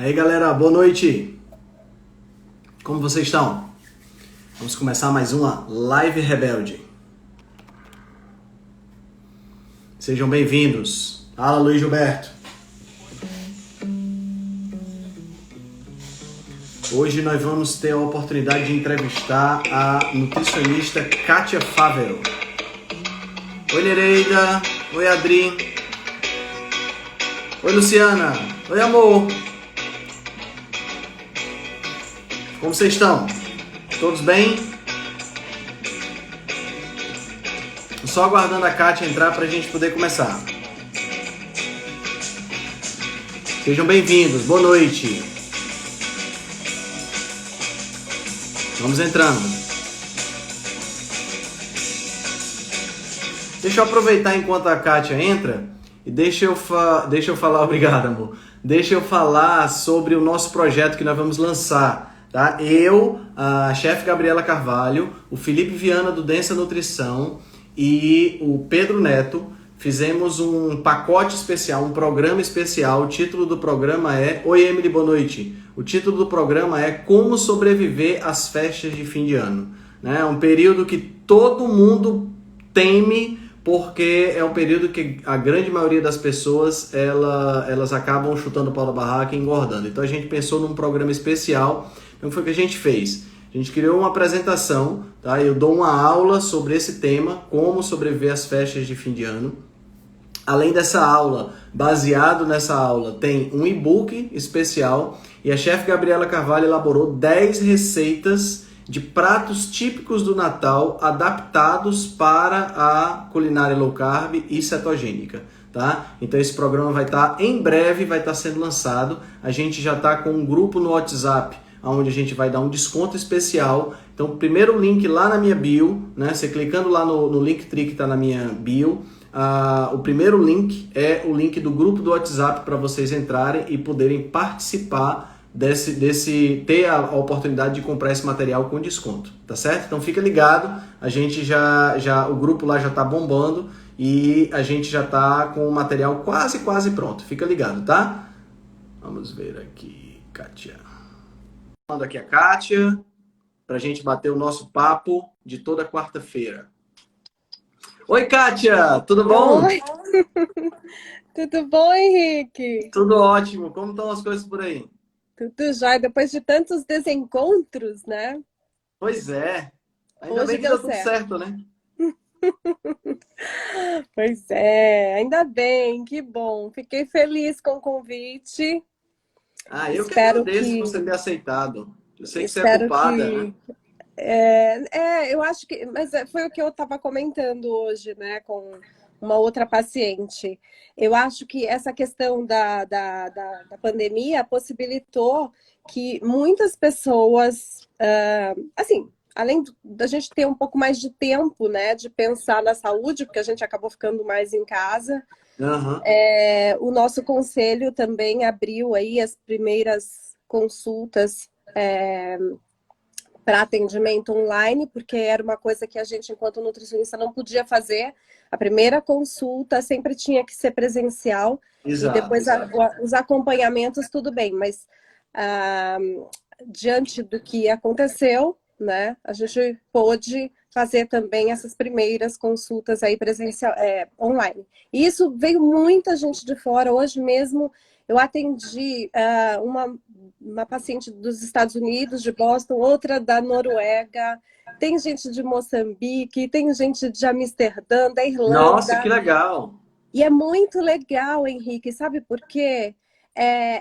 Aí galera, boa noite! Como vocês estão? Vamos começar mais uma Live Rebelde. Sejam bem-vindos. Fala, Luiz Gilberto. Hoje nós vamos ter a oportunidade de entrevistar a nutricionista Kátia Fávero. Oi, Nereida. Oi, Adri. Oi, Luciana. Oi, amor. Como vocês estão? Todos bem? Só aguardando a Kátia entrar para a gente poder começar. Sejam bem-vindos. Boa noite. Vamos entrando. Deixa eu aproveitar enquanto a Kátia entra e deixa eu falar, obrigado, amor. Deixa eu falar sobre o nosso projeto que nós vamos lançar. Tá? Eu, a chefe Gabriela Carvalho, o Felipe Viana do Densa Nutrição e o Pedro Neto fizemos um pacote especial, um programa especial. O título do programa é... Oi, Emily, boa noite. O título do programa é Como Sobreviver às Festas de Fim de Ano. É um período que todo mundo teme, porque é um período que a grande maioria das pessoas elas acabam chutando o pau da barraca e engordando. Então a gente pensou num programa especial. Então foi o que a gente fez. A gente criou uma apresentação, tá? Eu dou uma aula sobre esse tema, como sobreviver às festas de fim de ano. Além dessa aula, baseado nessa aula, tem um e-book especial e a chefe Gabriela Carvalho elaborou 10 receitas de pratos típicos do Natal adaptados para a culinária low carb e cetogênica. Tá? Então esse programa vai estar, em breve, vai estar sendo lançado. A gente já está com um grupo no WhatsApp, onde a gente vai dar um desconto especial. Então, primeiro link lá na minha bio, né? Você clicando lá no Linktree que está na minha bio, o primeiro link é o link do grupo do WhatsApp para vocês entrarem e poderem participar ter a oportunidade de comprar esse material com desconto, tá certo? Então fica ligado, a gente o grupo lá já está bombando e a gente já está com o material quase pronto. Fica ligado, tá? Vamos ver aqui, Kátia. Mando aqui a Kátia para a gente bater o nosso papo de toda quarta-feira. Oi, Kátia, tudo bom? Oi, tudo bom, Henrique? Tudo ótimo, como estão as coisas por aí? Tudo jóia, depois de tantos desencontros, né? Pois é, ainda Hoje bem que deu deu tudo certo. certo, né? Pois é, ainda bem, que bom. Fiquei feliz com o convite. Eu que Espero agradeço que, você ter aceitado. Eu sei que você é espero ocupada, né? que, eu acho que, mas foi o que eu estava comentando hoje, né, com uma outra paciente. Eu acho que essa questão da pandemia possibilitou que muitas pessoas, assim, além da gente ter um pouco mais de tempo, né, de pensar na saúde, porque a gente acabou ficando mais em casa, Aham. o nosso conselho também abriu aí as primeiras consultas para atendimento online, porque era uma coisa que a gente, enquanto nutricionista, não podia fazer. A primeira consulta sempre tinha que ser presencial e Exato, depois exato. os acompanhamentos, tudo bem, mas ah, diante do que aconteceu, né, a gente pôde fazer também essas primeiras consultas aí presencial, online. E isso veio muita gente de fora. Hoje mesmo eu atendi uma paciente dos Estados Unidos, de Boston, outra da Noruega, tem gente de Moçambique, tem gente de Amsterdã, da Nossa, que Irlanda. legal. E é muito legal, Henrique, sabe por quê?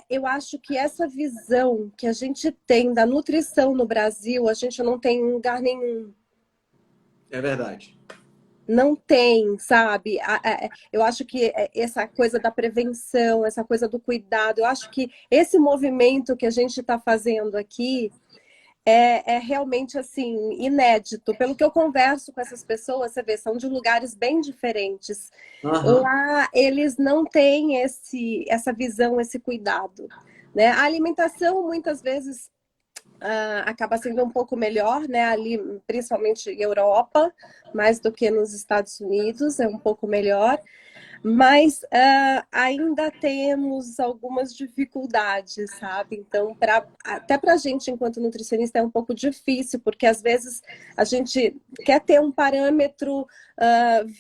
Eu acho que essa visão que a gente tem da nutrição no Brasil, a gente não tem em lugar nenhum. É verdade. Não tem, sabe? Eu acho que essa coisa da prevenção, essa coisa do cuidado, eu acho que esse movimento que a gente está fazendo aqui é realmente assim inédito. Pelo que eu converso com essas pessoas, você vê, são de lugares bem diferentes. Aham. Lá eles não têm essa visão, esse cuidado, né? A alimentação muitas vezes acaba sendo um pouco melhor, né? Ali, principalmente Europa, mais do que nos Estados Unidos, é um pouco melhor. Mas ainda temos algumas dificuldades, sabe? Então, até para a gente, enquanto nutricionista, é um pouco difícil, porque às vezes a gente quer ter um parâmetro,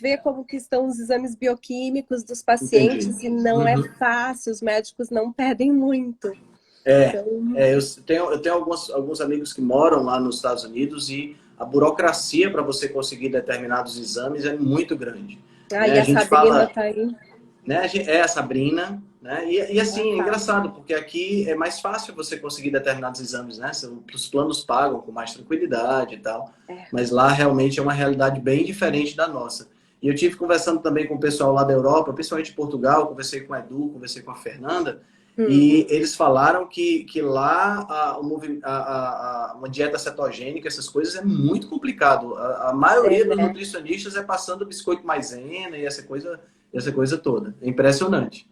ver como que estão os exames bioquímicos dos Entendi. pacientes, e não é Uhum. fácil, os médicos não pedem muito. É, Então, eu tenho alguns amigos que moram lá nos Estados Unidos e a burocracia para você conseguir determinados exames é muito grande. Né? aí A a gente Sabrina fala, tá aí. né? É a Sabrina, né? E Ah, assim, é tá. engraçado, porque aqui é mais fácil você conseguir determinados exames, né? Os planos pagam com mais tranquilidade e tal, É. mas lá realmente é uma realidade bem diferente da nossa. E eu tive conversando também com o pessoal lá da Europa, principalmente de Portugal, conversei com o Edu, conversei com a Fernanda, Hum, e eles falaram que lá uma dieta cetogênica, essas coisas, é muito complicado. A é, maioria dos né? nutricionistas é passando biscoito maisena e essa coisa toda. É impressionante.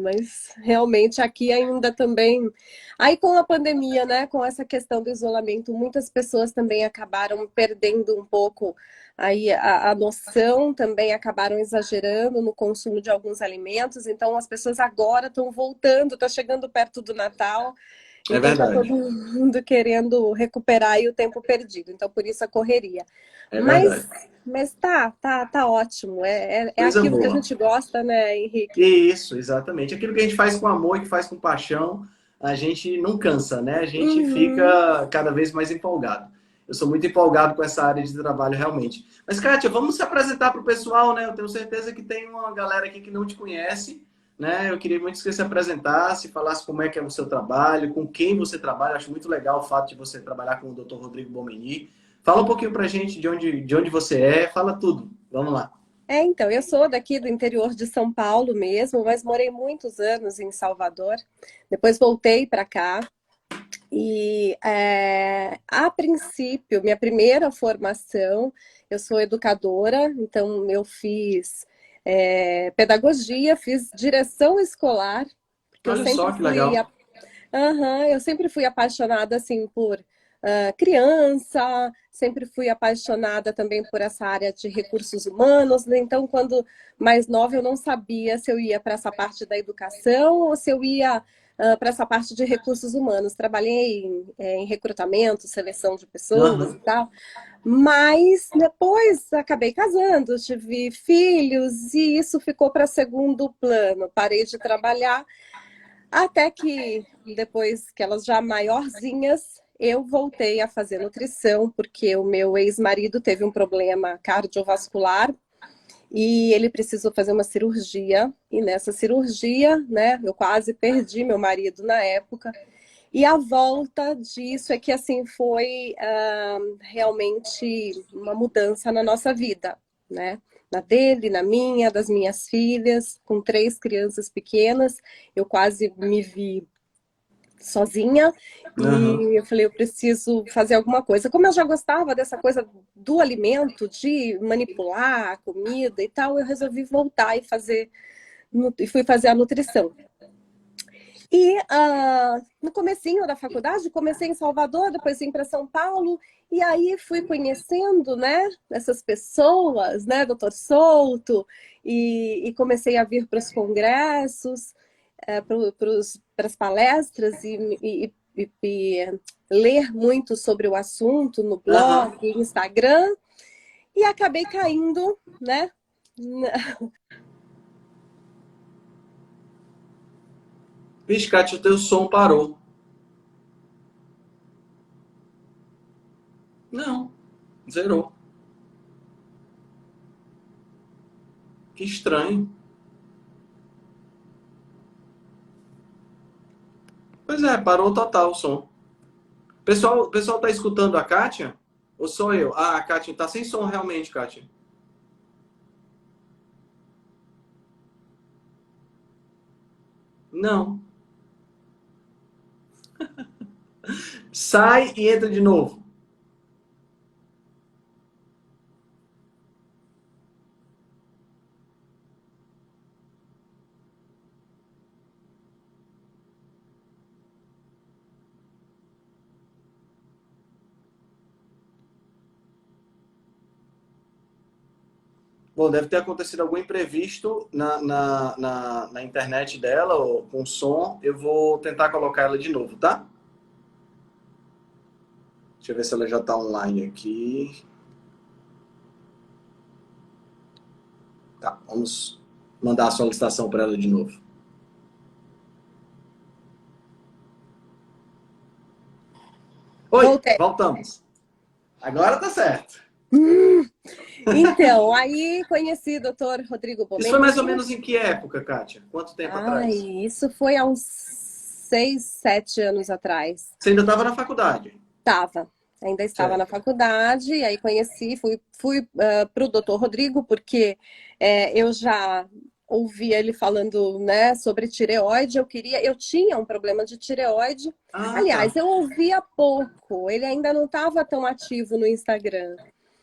Mas realmente aqui ainda também. Aí com a pandemia, né, com essa questão do isolamento, muitas pessoas também acabaram perdendo um pouco aí a noção, também acabaram exagerando no consumo de alguns alimentos. Então as pessoas agora estão voltando, está chegando perto do Natal, É então está todo verdade. mundo querendo recuperar aí o tempo perdido. Então por isso a correria. É Mas verdade. tá ótimo. É Coisa aquilo que a boa. gente gosta, né, Henrique? Isso, exatamente. Aquilo que a gente faz com amor e que faz com paixão, a gente não cansa, né? A gente Uhum. fica cada vez mais empolgado. Eu sou muito empolgado com essa área de trabalho, realmente. Mas, Kátia, vamos se apresentar para o pessoal, né? Eu tenho certeza que tem uma galera aqui que não te conhece, né? Eu queria muito que você se apresentasse, falasse como é que é o seu trabalho, com quem você trabalha. Eu acho muito legal o fato de você trabalhar com o Dr. Rodrigo Bomeni. Fala um pouquinho para a gente de onde você é, fala tudo. Vamos lá. Então, eu sou daqui do interior de São Paulo mesmo, mas morei muitos anos em Salvador. Depois voltei para cá e, a princípio, minha primeira formação, eu sou educadora, então eu fiz pedagogia, fiz direção escolar, porque eu Olha sempre só que fui legal. Aham, eu sempre fui apaixonada assim por criança, sempre fui apaixonada também por essa área de recursos humanos, né? Então, quando mais nova, eu não sabia se eu ia para essa parte da educação ou se eu ia para essa parte de recursos humanos. Trabalhei em recrutamento, seleção de pessoas e Aham. tal, mas depois acabei casando, tive filhos e isso ficou para segundo plano. Parei de trabalhar até que depois que elas já maiorzinhas, eu voltei a fazer nutrição, porque o meu ex-marido teve um problema cardiovascular e ele precisou fazer uma cirurgia. E nessa cirurgia, né, eu quase perdi meu marido na época. E a volta disso é que assim foi realmente uma mudança na nossa vida, né? Na dele, na minha, das minhas filhas, com 3 crianças pequenas, eu quase me vi sozinha Aham. e eu falei, eu preciso fazer alguma coisa. Como eu já gostava dessa coisa do alimento, de manipular a comida e tal, eu resolvi voltar e fui fazer a nutrição. E no comecinho da faculdade, comecei em Salvador, depois vim para São Paulo, e aí fui conhecendo, né, essas pessoas, né, Doutor Souto, e comecei a vir para os congressos, para as palestras e ler muito sobre o assunto no blog, Aham. Instagram, e acabei caindo, né? Vixe, Kátia, o teu som parou. Não, zerou. Que estranho. Pois é, parou total o som. O pessoal tá escutando a Kátia? Ou sou eu? Ah, a Kátia tá sem som realmente, Kátia. Não. Sai e entra de novo. Bom, deve ter acontecido algum imprevisto na internet dela, ou com som. Eu vou tentar colocar ela de novo, tá? Deixa eu ver se ela já está online aqui. Tá, vamos mandar a solicitação para ela de novo. Oi, Voltei. voltamos. Agora tá certo. Então, aí conheci o doutor Rodrigo Isso foi mais ou Bomeni. menos em que época, Kátia? Quanto tempo Ai, atrás? isso foi há uns 6, 7 anos atrás. Você ainda estava na faculdade? Ainda estava na Certo. faculdade, aí conheci, fui para o doutor Rodrigo, porque eu já ouvia ele falando, né, sobre tireoide, eu tinha um problema de tireoide. Ah, Aliás, tá. eu ouvia pouco, ele ainda não estava tão ativo no Instagram.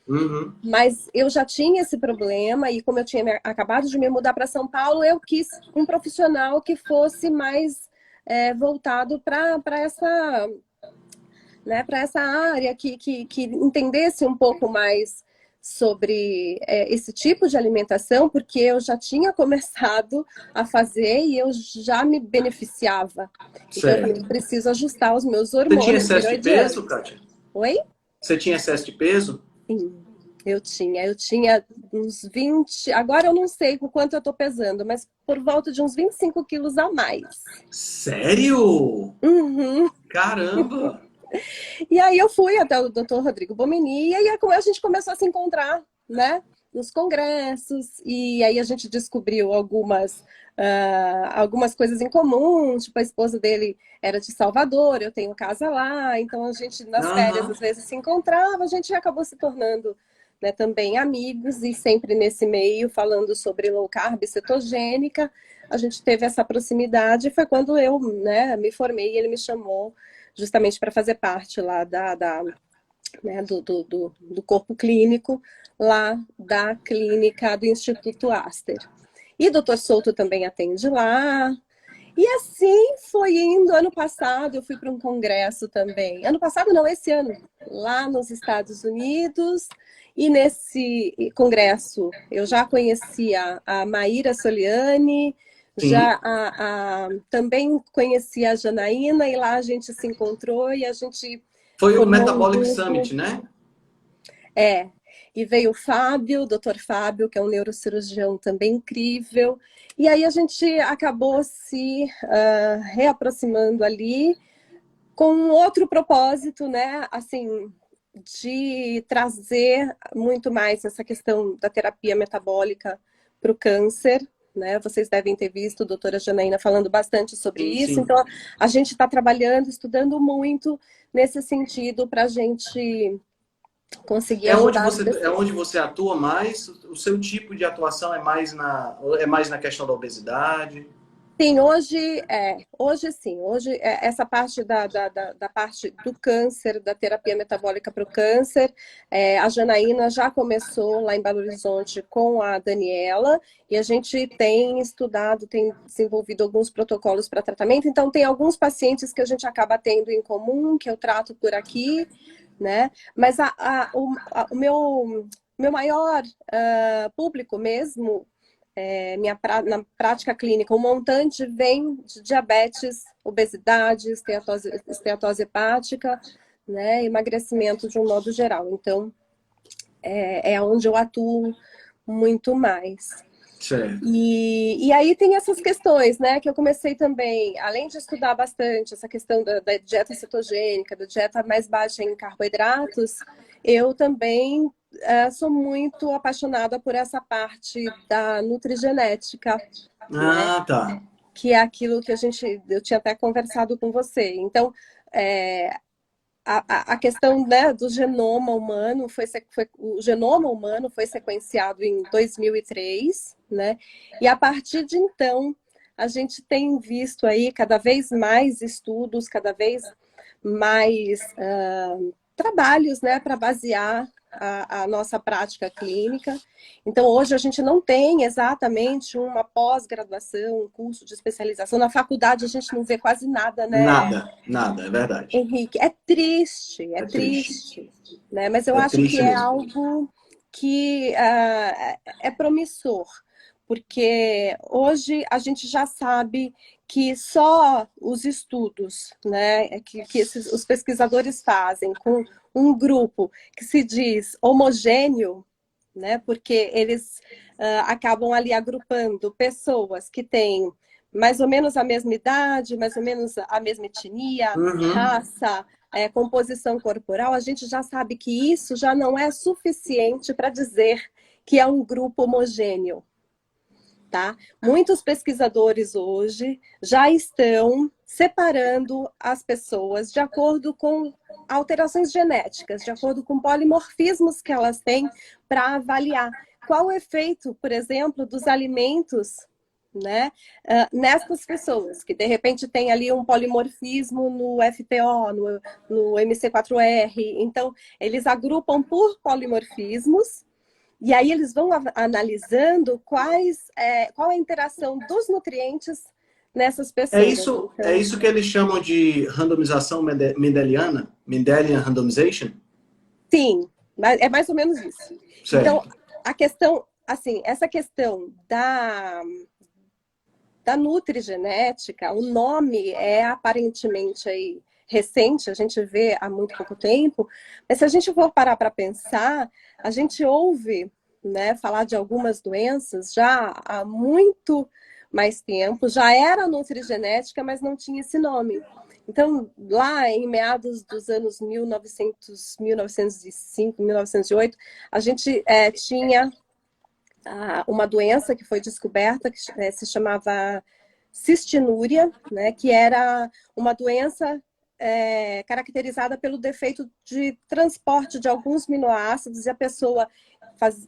Uhum. Mas eu já tinha esse problema e como eu tinha acabado de me mudar para São Paulo, eu quis um profissional que fosse mais voltado para essa, né, para essa área, que entendesse um pouco mais sobre esse tipo de alimentação, porque eu já tinha começado a fazer e eu já me beneficiava. Então eu falei, Certo. preciso ajustar os meus Você tinha hormônios excesso de peso, tiroidianos. Kátia? Oi? Você tinha excesso de peso? Sim, eu tinha uns 20, agora eu não sei com quanto eu tô pesando, mas por volta de uns 25 quilos a mais. Sério? Uhum. Caramba! E aí eu fui até o doutor Rodrigo Bomini, e aí a gente começou a se encontrar, né? Nos congressos, e aí a gente descobriu algumas coisas em comum, tipo a esposa dele era de Salvador, eu tenho casa lá, então a gente nas férias Aham. às vezes se encontrava, a gente acabou se tornando, né, também amigos, e sempre nesse meio falando sobre low carb cetogênica, a gente teve essa proximidade, e foi quando eu, né, me formei e ele me chamou justamente para fazer parte lá né, do corpo clínico, lá da clínica do Instituto Aster. E o doutor Souto também atende lá. E assim foi indo. Ano passado eu fui para um congresso também. Ano passado não, esse ano, lá nos Estados Unidos. E nesse congresso eu já conhecia a Maíra Soliani, Sim. também conhecia a Janaína, e lá a gente se encontrou e a gente Foi o formou um Metabolic grupo. Summit, né? É, e veio o Fábio, o doutor Fábio, que é um neurocirurgião também incrível. E aí a gente acabou se reaproximando ali com um outro propósito, né? Assim, de trazer muito mais essa questão da terapia metabólica para o câncer. Né? Vocês devem ter visto a doutora Janaína falando bastante sobre Sim, isso. sim. Então, a gente está trabalhando, estudando muito nesse sentido para a gente conseguir ajudar as É pessoas. onde você atua mais? O seu tipo de atuação é mais na questão da obesidade? Sim, hoje sim, hoje essa parte da parte do câncer, da terapia metabólica para o câncer, a Janaína já começou lá em Belo Horizonte com a Daniela, e a gente tem estudado, tem desenvolvido alguns protocolos para tratamento, então tem alguns pacientes que a gente acaba tendo em comum, que eu trato por aqui, né? Mas o meu maior público mesmo na prática clínica, o montante vem de diabetes, obesidade, esteatose hepática, né, emagrecimento de um modo geral. Então, é onde eu atuo muito mais. Certo. E aí tem essas questões, né, que eu comecei também, além de estudar bastante essa questão da dieta cetogênica, da dieta mais baixa em carboidratos, eu também sou muito apaixonada por essa parte da nutrigenética, né, Ah, tá. que é aquilo que eu tinha até conversado com você. Então, é, a questão, né, do genoma humano o genoma humano foi sequenciado em 2003, né? E a partir de então a gente tem visto aí cada vez mais estudos, cada vez mais trabalhos, né, para basear a nossa prática clínica. Então, hoje a gente não tem exatamente uma pós-graduação, um curso de especialização. Na faculdade a gente não vê quase nada, né, Nada, nada, é verdade. Henrique? É triste, É triste. né? Mas eu É acho que triste é mesmo. algo que é promissor, porque hoje a gente já sabe que só os estudos, né, os pesquisadores fazem com um grupo que se diz homogêneo, né, porque eles acabam ali agrupando pessoas que têm mais ou menos a mesma idade, mais ou menos a mesma etnia, Uhum. raça, composição corporal, a gente já sabe que isso já não é suficiente para dizer que é um grupo homogêneo. Tá? Muitos pesquisadores hoje já estão separando as pessoas de acordo com alterações genéticas, de acordo com polimorfismos que elas têm, para avaliar qual o efeito, por exemplo, dos alimentos, né, nessas pessoas, que de repente tem ali um polimorfismo no FTO, no MC4R. Então, eles agrupam por polimorfismos. E aí eles vão analisando qual é a interação dos nutrientes nessas pessoas. É Então, isso que eles chamam de randomização mendeliana, Mendelian randomization? sim, é mais ou menos isso. Então, Certo. a questão, assim, essa questão da nutrigenética, o nome é aparentemente aí recente, a gente vê há muito pouco tempo, mas se a gente for parar para pensar, a gente ouve, né, falar de algumas doenças já há muito mais tempo, já era nutrigenética, mas não tinha esse nome. Então, lá em meados dos anos 1900, 1905, 1908, a gente tinha uma doença que foi descoberta, que se chamava cistinúria, né, que era uma doença caracterizada pelo defeito de transporte de alguns aminoácidos, e a pessoa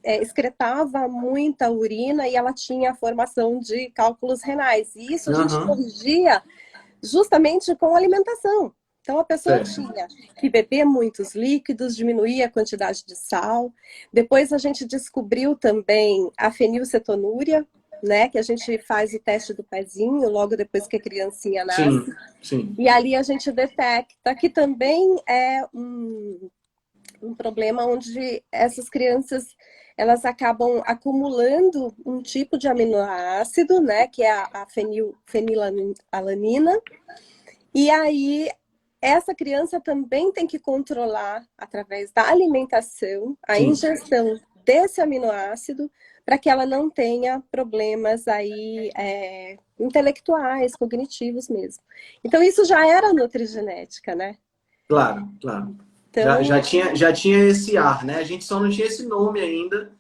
excretava muita urina e ela tinha a formação de cálculos renais. E isso a gente Uhum. corrigia justamente com alimentação. Então, a pessoa Certo. tinha que beber muitos líquidos, diminuir a quantidade de sal. Depois, a gente descobriu também a fenilcetonúria, né? Que a gente faz o teste do pezinho logo depois que a criancinha nasce. Sim, sim. E ali a gente detecta que também é um problema onde essas crianças elas acabam acumulando um tipo de aminoácido, né? Que é a fenilalanina. E aí essa criança também tem que controlar, através da alimentação, a Sim. ingestão desse aminoácido para que ela não tenha problemas aí intelectuais, cognitivos mesmo. Então, isso já era nutrigenética, né? Claro, claro. Então, Já tinha esse ar, né? A gente só não tinha esse nome ainda,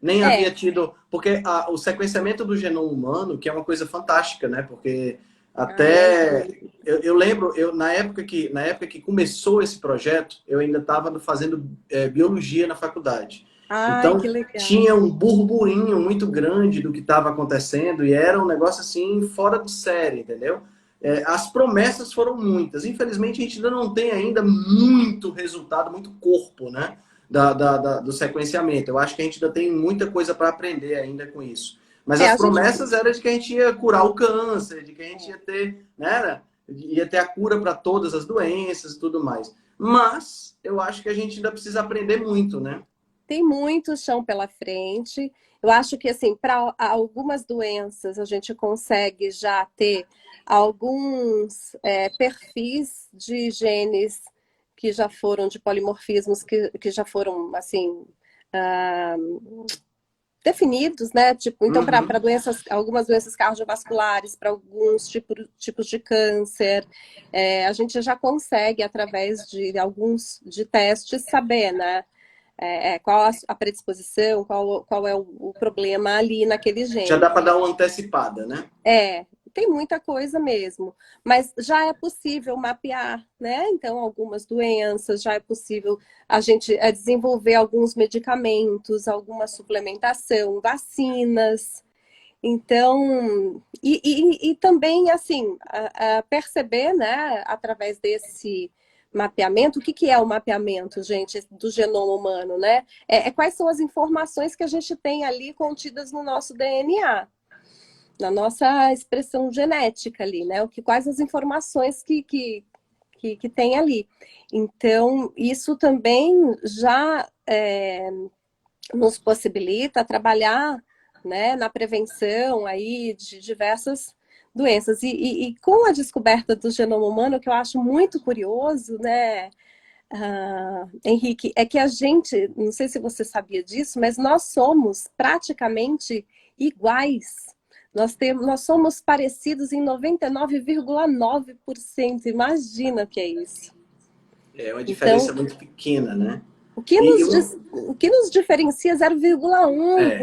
nem havia é. tido. Porque o sequenciamento do genoma humano, que é uma coisa fantástica, né? Porque Ah, é até. incrível. Eu lembro, na época que começou esse projeto, eu ainda estava fazendo biologia na faculdade. Ai, que Então, legal. tinha um burburinho muito grande do que estava acontecendo e era um negócio assim, fora de série, entendeu? As promessas foram muitas. Infelizmente, a gente ainda não tem ainda muito resultado, muito corpo, né? Do sequenciamento. Eu acho que a gente ainda tem muita coisa para aprender ainda com isso. Mas as A gente. promessas eram de que a gente ia curar o câncer, de que a gente ia ter, né? Ia ter a cura para todas as doenças e tudo mais. Mas eu acho que a gente ainda precisa aprender muito, né? Tem muito chão pela frente. Eu acho que, assim, para algumas doenças, a gente consegue já ter alguns perfis de genes que já foram, de polimorfismos, que já foram, assim, ah, definidos, né? Tipo, então, para Uhum. doenças, algumas doenças cardiovasculares, para alguns tipos de câncer, a gente já consegue, através de alguns de testes, saber, né? Qual a predisposição, qual é o problema ali naquele Já gene. dá para dar uma antecipada, né? Tem muita coisa mesmo, mas já é possível mapear, né? Então, algumas doenças, já é possível a gente desenvolver alguns medicamentos, alguma suplementação, vacinas. Então, e também, assim, perceber, né, através desse mapeamento, o que é o mapeamento, gente, do genoma humano, né? Quais são as informações que a gente tem ali contidas no nosso DNA, na nossa expressão genética ali, né? Quais as informações que tem ali. Então, isso também já nos possibilita trabalhar, né, na prevenção aí de diversas doenças. E com a descoberta do genoma humano, que eu acho muito curioso, né, Henrique, é que a gente, não sei se você sabia disso, mas nós somos praticamente iguais. Nós somos parecidos em 99,9%. Imagina o que é isso. É uma Então, diferença muito pequena, né? o que E o que nos diferencia é 0,1%. é,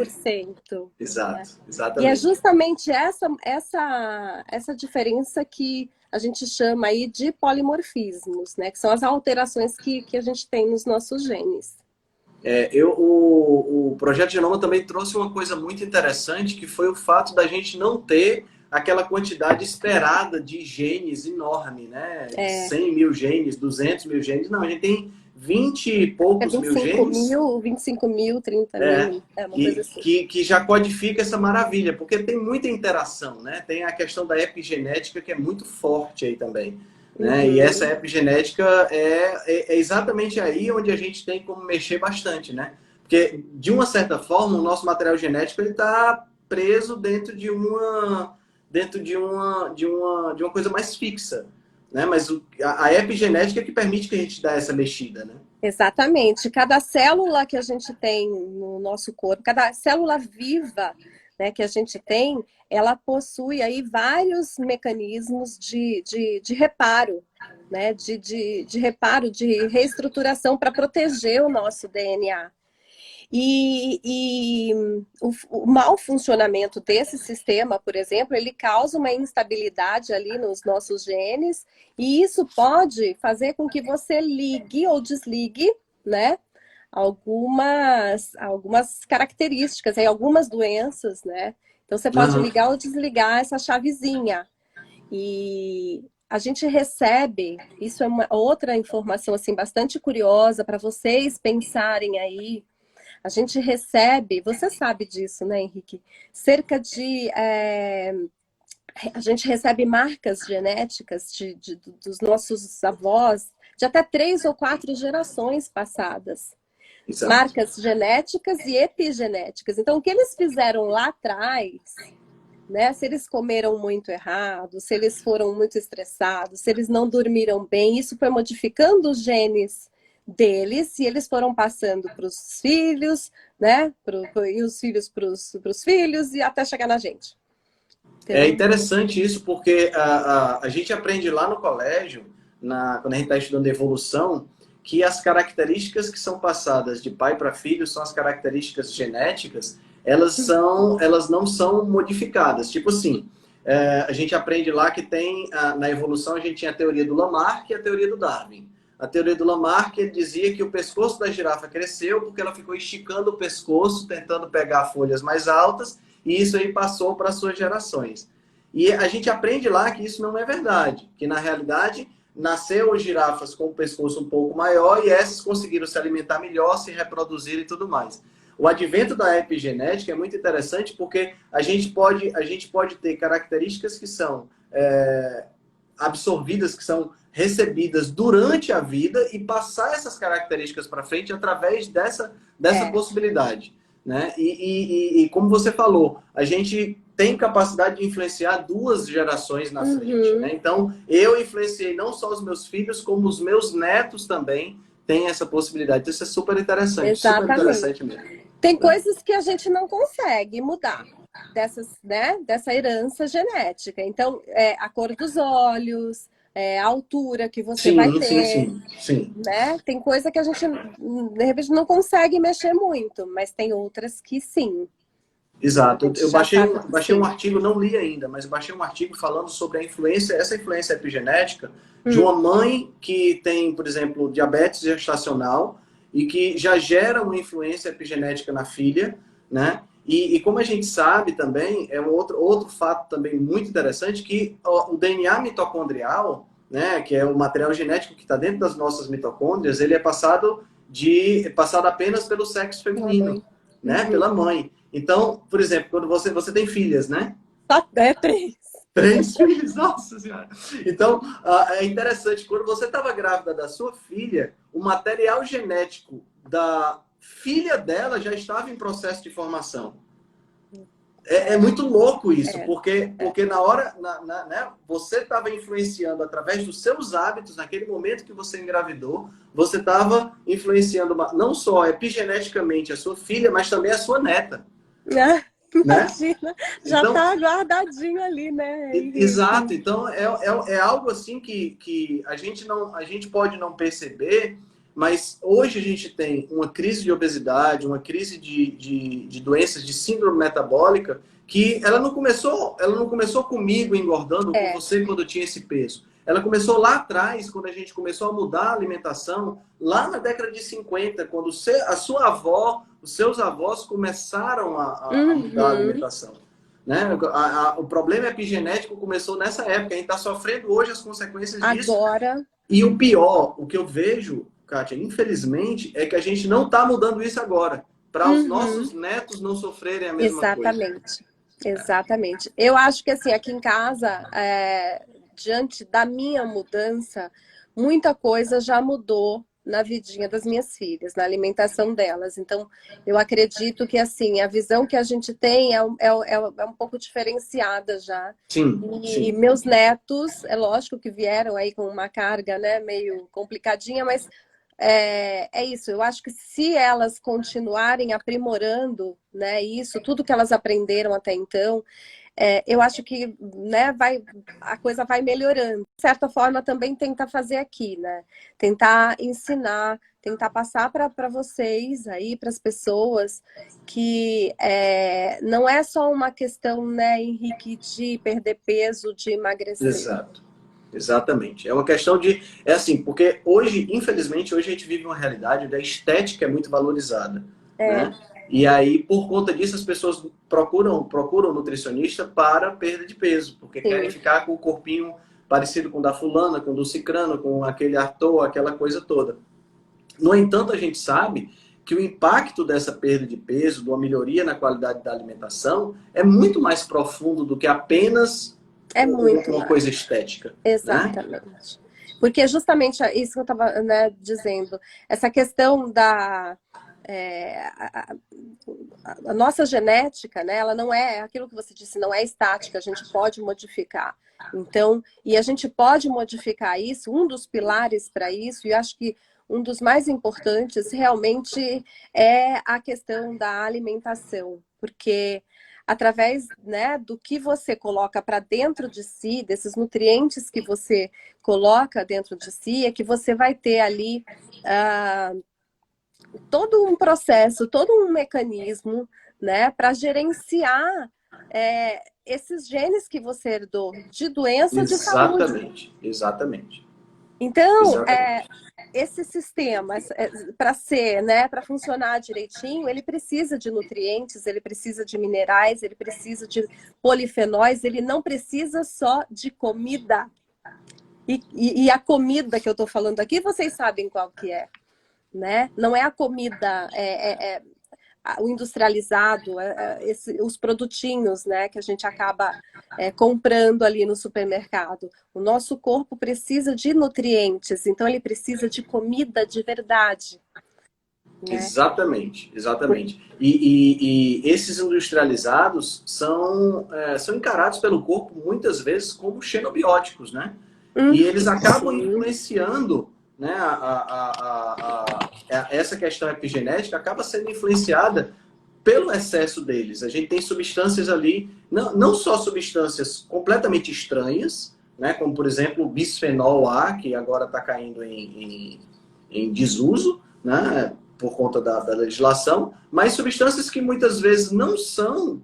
Né? exato, E é exatamente. justamente essa diferença que a gente chama aí de polimorfismos, né? Que são as alterações que a gente tem nos nossos genes. O Projeto Genoma também trouxe uma coisa muito interessante, que foi o fato da gente não ter aquela quantidade esperada de genes enorme, né? De É, 100 mil genes, 200 mil genes. Não, a gente tem 20 e é poucos mil 25 genes, mil, 25 mil, 30 é, mil, é uma coisa assim. que já codifica essa maravilha, porque tem muita interação, né? Tem a questão da epigenética que é muito forte aí também. Né? E essa Uhum. epigenética é exatamente aí onde a gente tem como mexer bastante, né? Porque, de uma certa forma, o nosso material genético está preso dentro de uma coisa mais fixa, né? Mas a epigenética é que permite que a gente dê essa mexida, né? Exatamente. Cada célula que a gente tem no nosso corpo, cada célula viva, né, que a gente tem, ela possui aí vários mecanismos de reparo, né, de reparo, de reestruturação para proteger o nosso DNA. E o mau funcionamento desse sistema, por exemplo, ele causa uma instabilidade ali nos nossos genes, e isso pode fazer com que você ligue ou desligue, né, algumas características, aí, algumas doenças, né? Então você pode Uhum. ligar ou desligar essa chavezinha. E a gente recebe, isso é uma outra informação assim bastante curiosa para vocês pensarem aí. A gente recebe, você sabe disso, né, Henrique? Cerca de. A gente recebe marcas genéticas dos nossos avós de até 3 ou 4 gerações passadas. Exato. Marcas genéticas e epigenéticas. Então, o que eles fizeram lá atrás, né? Se eles comeram muito errado, se eles foram muito estressados, se eles não dormiram bem, isso foi modificando os genes deles e eles foram passando para os filhos, né? E os filhos para os filhos e até chegar na gente. É Então, interessante isso porque a gente aprende lá no colégio, quando a gente está estudando evolução, que as características que são passadas de pai para filho são as características genéticas, elas não são modificadas. Tipo assim, a gente aprende lá que tem, na evolução, a gente tinha a teoria do Lamarck e a teoria do Darwin. A teoria do Lamarck, ele dizia que o pescoço da girafa cresceu porque ela ficou esticando o pescoço, tentando pegar folhas mais altas, e isso aí passou para as suas gerações. E a gente aprende lá que isso não é verdade, que na realidade nasceu girafas com o pescoço um pouco maior e essas conseguiram se alimentar melhor, se reproduzir e tudo mais. O advento da epigenética é muito interessante porque a gente pode ter características que são absorvidas, que são recebidas durante a vida e passar essas características para frente através dessa é. possibilidade. Né? E como você falou, a gente tem capacidade de influenciar 2 gerações na frente. Uhum, Né? Então, eu influenciei não só os meus filhos, como os meus netos também têm essa possibilidade. Então, isso é super exatamente. interessante mesmo. Tem Né? coisas que a gente não consegue mudar dessas, né, dessa herança genética. Então, a cor dos olhos, a altura que você vai Sim, sim, ter, sim, sim. né? Tem coisa que a gente, de repente, não consegue mexer muito, mas tem outras que sim. A Exato. gente Eu já sabe que baixei um sim. artigo, não li ainda, mas baixei um artigo falando sobre essa influência epigenética de Hum, uma mãe que tem, por exemplo, diabetes gestacional e que já gera uma influência epigenética na filha, né? E como a gente sabe também, é um outro fato também muito interessante, que o DNA mitocondrial, né, que é o material genético que está dentro das nossas mitocôndrias, ele é passado apenas pelo sexo uma feminino, mãe. né, Uhum. pela mãe. Então, por exemplo, quando você tem filhas, né? Só é 3. 3 filhos, nossa senhora. Então, é interessante, quando você estava grávida da sua filha, o material genético filha dela já estava em processo de formação. É muito louco isso, porque na hora, né, você estava influenciando através dos seus hábitos, naquele momento que você engravidou, você estava influenciando não só epigeneticamente a sua filha, mas também a sua neta. Ah, Né? imagina, já Então, está guardadinho ali, né, Henrique? exato, então é algo assim que a gente pode não perceber, mas hoje a gente tem uma crise de obesidade, uma crise de doenças de síndrome metabólica, que ela não começou comigo engordando, com você quando tinha esse peso. Ela começou lá atrás, quando a gente começou a mudar a alimentação, lá na década de 50, quando a sua avó, os seus avós começaram a mudar a alimentação. Né? O problema epigenético começou nessa época. A gente está sofrendo hoje as consequências disso. Agora... E o pior, o que eu vejo, Kátia, infelizmente, é que a gente não está mudando isso agora. Para os nossos netos não sofrerem a mesma coisa. Exatamente. Eu acho que assim, aqui em casa, diante da minha mudança, muita coisa já mudou na vidinha das minhas filhas, na alimentação delas. Então, eu acredito que assim, a visão que a gente tem é um pouco diferenciada já. Sim, e meus netos, é lógico que vieram aí com uma carga, né, meio complicadinha, mas é isso. Eu acho que se elas continuarem aprimorando, né, isso, tudo que elas aprenderam até então, eu acho que, né, a coisa vai melhorando. De certa forma, também tentar fazer aqui, né? Tentar ensinar, tentar passar para vocês aí, para as pessoas, que não é só uma questão, né, Henrique, de perder peso, de emagrecer. Exato. Exatamente. É uma questão de... É assim, porque hoje, infelizmente, hoje a gente vive uma realidade onde a estética é muito valorizada. Né? E aí, por conta disso, as pessoas procuram nutricionista para perda de peso, porque querem ficar com o corpinho parecido com o da fulana, com o do cicrano, com aquele ator, aquela coisa toda. No entanto, a gente sabe que o impacto dessa perda de peso, de uma melhoria na qualidade da alimentação, é muito mais profundo do que apenas uma coisa estética. Exatamente. Né? Porque justamente isso que eu estava, né, dizendo, essa questão da... a nossa genética, né, ela não é aquilo que você disse, não é estática, a gente pode modificar. Então, e a gente pode modificar isso, um dos pilares para isso, e eu acho que um dos mais importantes realmente é a questão da alimentação, porque através, né, do que você coloca para dentro de si, desses nutrientes que você coloca dentro de si, é que você vai ter ali todo um processo, todo um mecanismo, né, para gerenciar esses genes que você herdou de doença de saúde. Exatamente. Então, esse sistema, para ser, né, para funcionar direitinho, ele precisa de nutrientes, ele precisa de minerais, ele precisa de polifenóis, ele não precisa só de comida. E a comida que eu estou falando aqui, vocês sabem qual que é, né? Não é a comida, o industrializado, os produtinhos, né, que a gente acaba comprando ali no supermercado. O nosso corpo precisa de nutrientes, então ele precisa de comida de verdade. Né? Exatamente, exatamente. E esses industrializados são encarados pelo corpo muitas vezes como xenobióticos, né? E eles acabam influenciando, né, essa questão epigenética acaba sendo influenciada pelo excesso deles. A gente tem substâncias ali, não só substâncias completamente estranhas, né, como por exemplo o bisfenol A, que agora está caindo em desuso, né, por conta da legislação, mas substâncias que muitas vezes não são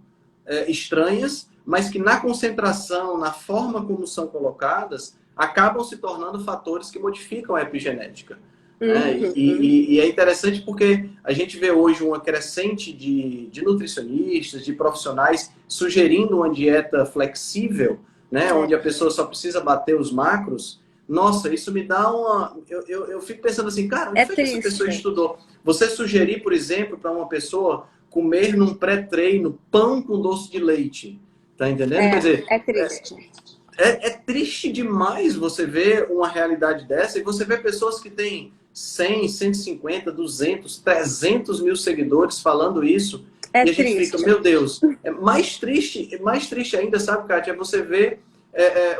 estranhas, mas que na concentração, na forma como são colocadas, acabam se tornando fatores que modificam a epigenética. Né? E é interessante porque a gente vê hoje uma crescente de nutricionistas, de profissionais sugerindo uma dieta flexível, né? Onde a pessoa só precisa bater os macros. Nossa, isso me dá uma... Eu fico pensando assim, cara, onde foi que essa pessoa estudou? Você sugerir, por exemplo, para uma pessoa comer num pré-treino pão com doce de leite, tá entendendo? Quer dizer, é triste. é triste demais você ver uma realidade dessa e você vê pessoas que têm 100, 150, 200, 300 mil seguidores falando isso É e a gente fica, triste. meu Deus, é mais triste ainda, sabe, Kátia, é você ver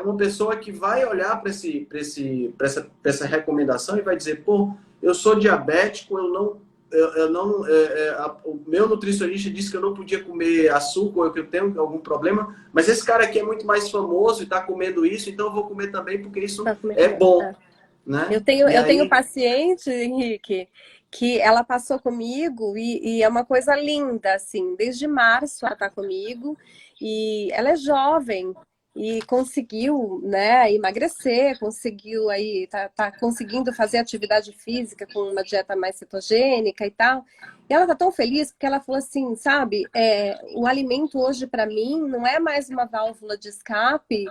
uma pessoa que vai olhar para essa recomendação e vai dizer, pô, eu sou diabético, eu não o meu nutricionista disse que eu não podia comer açúcar ou que eu tenho algum problema, mas esse cara aqui é muito mais famoso e está comendo isso, então eu vou comer também porque isso Pra comer é também. bom, É. né? E Eu tenho aí, paciente, Henrique, que ela passou comigo e é uma coisa linda, assim, desde março ela está comigo e ela é jovem e conseguiu, né, emagrecer, conseguiu aí, tá conseguindo fazer atividade física com uma dieta mais cetogênica e tal. E ela tá tão feliz porque ela falou assim, sabe, o alimento hoje para mim não é mais uma válvula de escape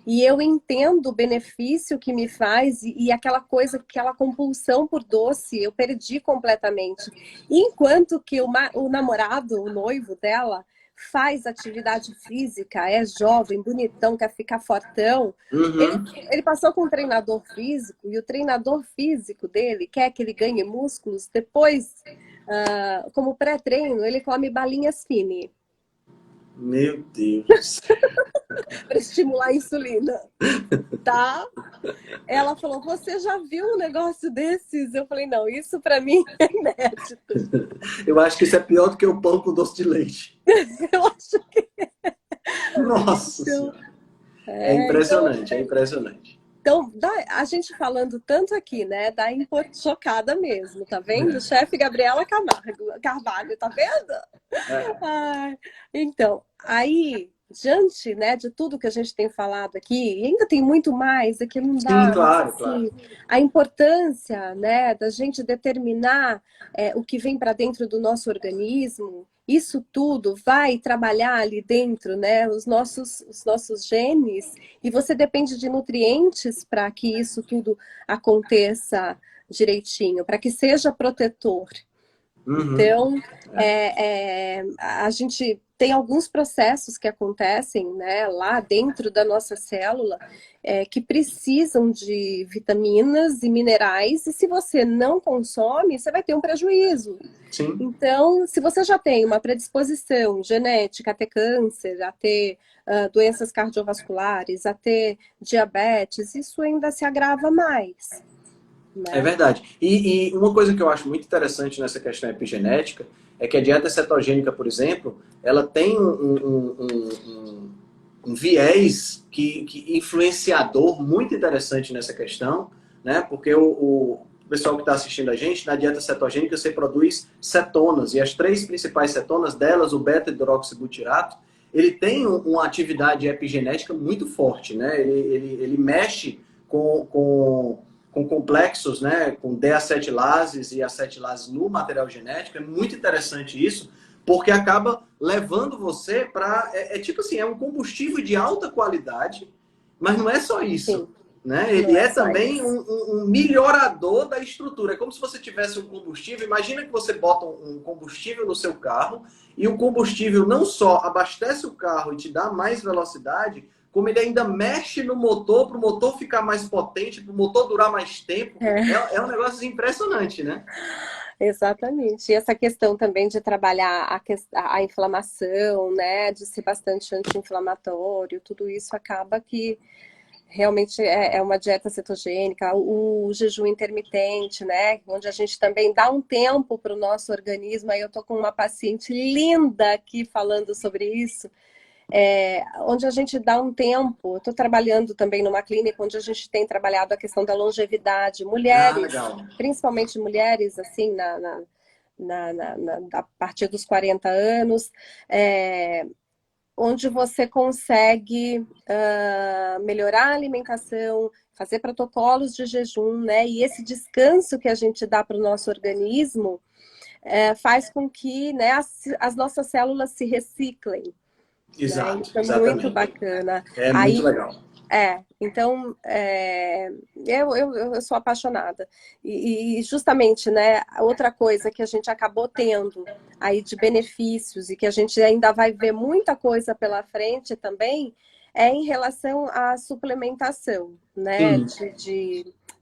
e eu entendo o benefício que me faz e aquela coisa, aquela compulsão por doce, eu perdi completamente. E enquanto que o namorado, o noivo dela, faz atividade física, é jovem, bonitão, quer ficar fortão, ele, uhum, ele passou com um treinador físico e o treinador físico dele quer que ele ganhe músculos. Depois, como pré-treino, ele come balinhas fine meu Deus. para estimular a insulina, tá? Ela falou, você já viu um negócio desses? Eu falei, não, isso para mim é inédito. Eu acho que isso é pior do que o pão com doce de leite. Eu acho que Nossa então, Senhora. então, É impressionante. a gente falando tanto aqui, né, da chocada mesmo, tá vendo? Chefe Gabriela Carvalho, tá vendo? É. Ai, então, aí, diante, né, de tudo que a gente tem falado aqui, e ainda tem muito mais, é que não Sim, dá, mas claro, claro. assim, a importância, né, da gente determinar o que vem para dentro do nosso organismo, isso tudo vai trabalhar ali dentro, né, os nossos genes, e você depende de nutrientes para que isso tudo aconteça direitinho, para que seja protetor. Uhum. Então, a gente tem alguns processos que acontecem, né, lá dentro da nossa célula, que precisam de vitaminas e minerais, e se você não consome, você vai ter um prejuízo. Sim. Então, se você já tem uma predisposição genética a ter câncer, a ter doenças cardiovasculares, a ter diabetes, isso ainda se agrava mais, É né? verdade. E uma coisa que eu acho muito interessante nessa questão epigenética é que a dieta cetogênica, por exemplo, ela tem um viés que influenciador muito interessante nessa questão, né? Porque o pessoal que está assistindo a gente, na dieta cetogênica você produz cetonas, e as três principais cetonas delas, o beta-hidroxibutirato, ele tem uma atividade epigenética muito forte, né? Ele mexe com complexos, né, com deacetilases e acetilases no material genético. É muito interessante isso, porque acaba levando você para... tipo assim, é um combustível de alta qualidade, mas não é só isso. Sim, Né? não Ele é é só também isso. um melhorador da estrutura. É como se você tivesse um combustível. Imagina que você bota um combustível no seu carro e o combustível não só abastece o carro e te dá mais velocidade, como ele ainda mexe no motor para o motor ficar mais potente, para o motor durar mais tempo. É. É um negócio impressionante, né? Exatamente. E essa questão também de trabalhar a inflamação, né, de ser bastante anti-inflamatório, tudo isso acaba que realmente é uma dieta cetogênica, o jejum intermitente, né, onde a gente também dá um tempo para o nosso organismo. Aí eu tô com uma paciente linda aqui falando sobre isso, onde a gente dá um tempo. Estou trabalhando também numa clínica onde a gente tem trabalhado a questão da longevidade. Ah, Mulheres, legal. principalmente mulheres, assim, a partir dos 40 anos, onde você consegue melhorar a alimentação, fazer protocolos de jejum, né? E esse descanso que a gente dá para o nosso organismo faz com que, né, as nossas células se reciclem, né? Exato, Isso é muito exatamente. bacana. É muito Aí, legal. então, eu sou apaixonada. E justamente, né, outra coisa que a gente acabou tendo aí de benefícios e que a gente ainda vai ver muita coisa pela frente também, é em relação à suplementação, né? Sim,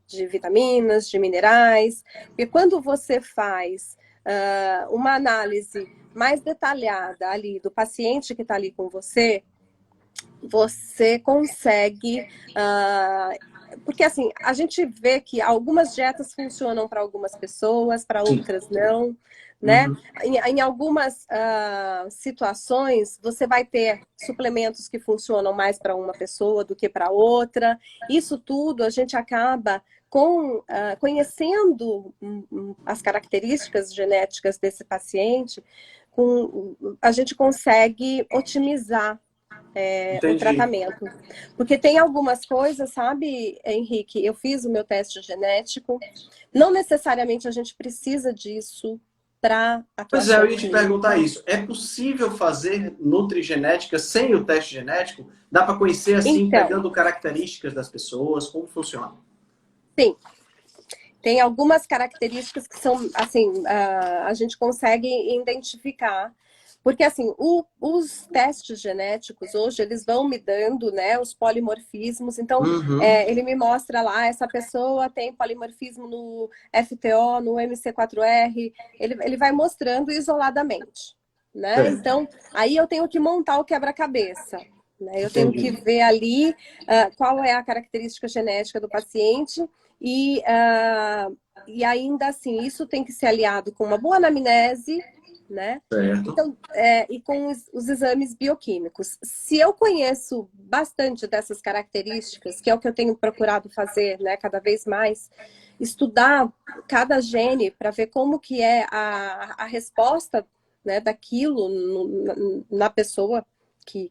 De vitaminas, de minerais. Porque quando você faz uma análise mais detalhada ali do paciente que está ali com você, você consegue. Porque assim, a gente vê que algumas dietas funcionam para algumas pessoas, para sim. outras não, né? Uhum. Em algumas situações, você vai ter suplementos que funcionam mais para uma pessoa do que para outra. Isso tudo a gente acaba conhecendo as características genéticas desse paciente, a gente consegue otimizar o Entendi. tratamento. Porque tem algumas coisas, sabe, Henrique? Eu fiz o meu teste genético. Não necessariamente a gente precisa disso para Pois é, eu atuação ia te perguntar clínica. isso. É possível fazer nutrigenética sem o teste genético? Dá para conhecer assim, Então, pegando características das pessoas? Como funciona? sim, tem algumas características que são, assim, a gente consegue identificar. Porque, assim, os testes genéticos hoje, eles vão me dando, né, os polimorfismos. Então, Uhum. ele me mostra lá, essa pessoa tem polimorfismo no FTO, no MC4R. Ele vai mostrando isoladamente, né? Certo. Então, aí eu tenho que montar o quebra-cabeça. Né? Eu tenho que Entendi. ver ali qual é a característica genética do paciente e ainda assim, isso tem que ser aliado com uma boa anamnese, né? Certo. Então, e com os exames bioquímicos. Se eu conheço bastante dessas características, que é o que eu tenho procurado fazer, né, cada vez mais, estudar cada gene para ver como que é a resposta, né, daquilo na pessoa que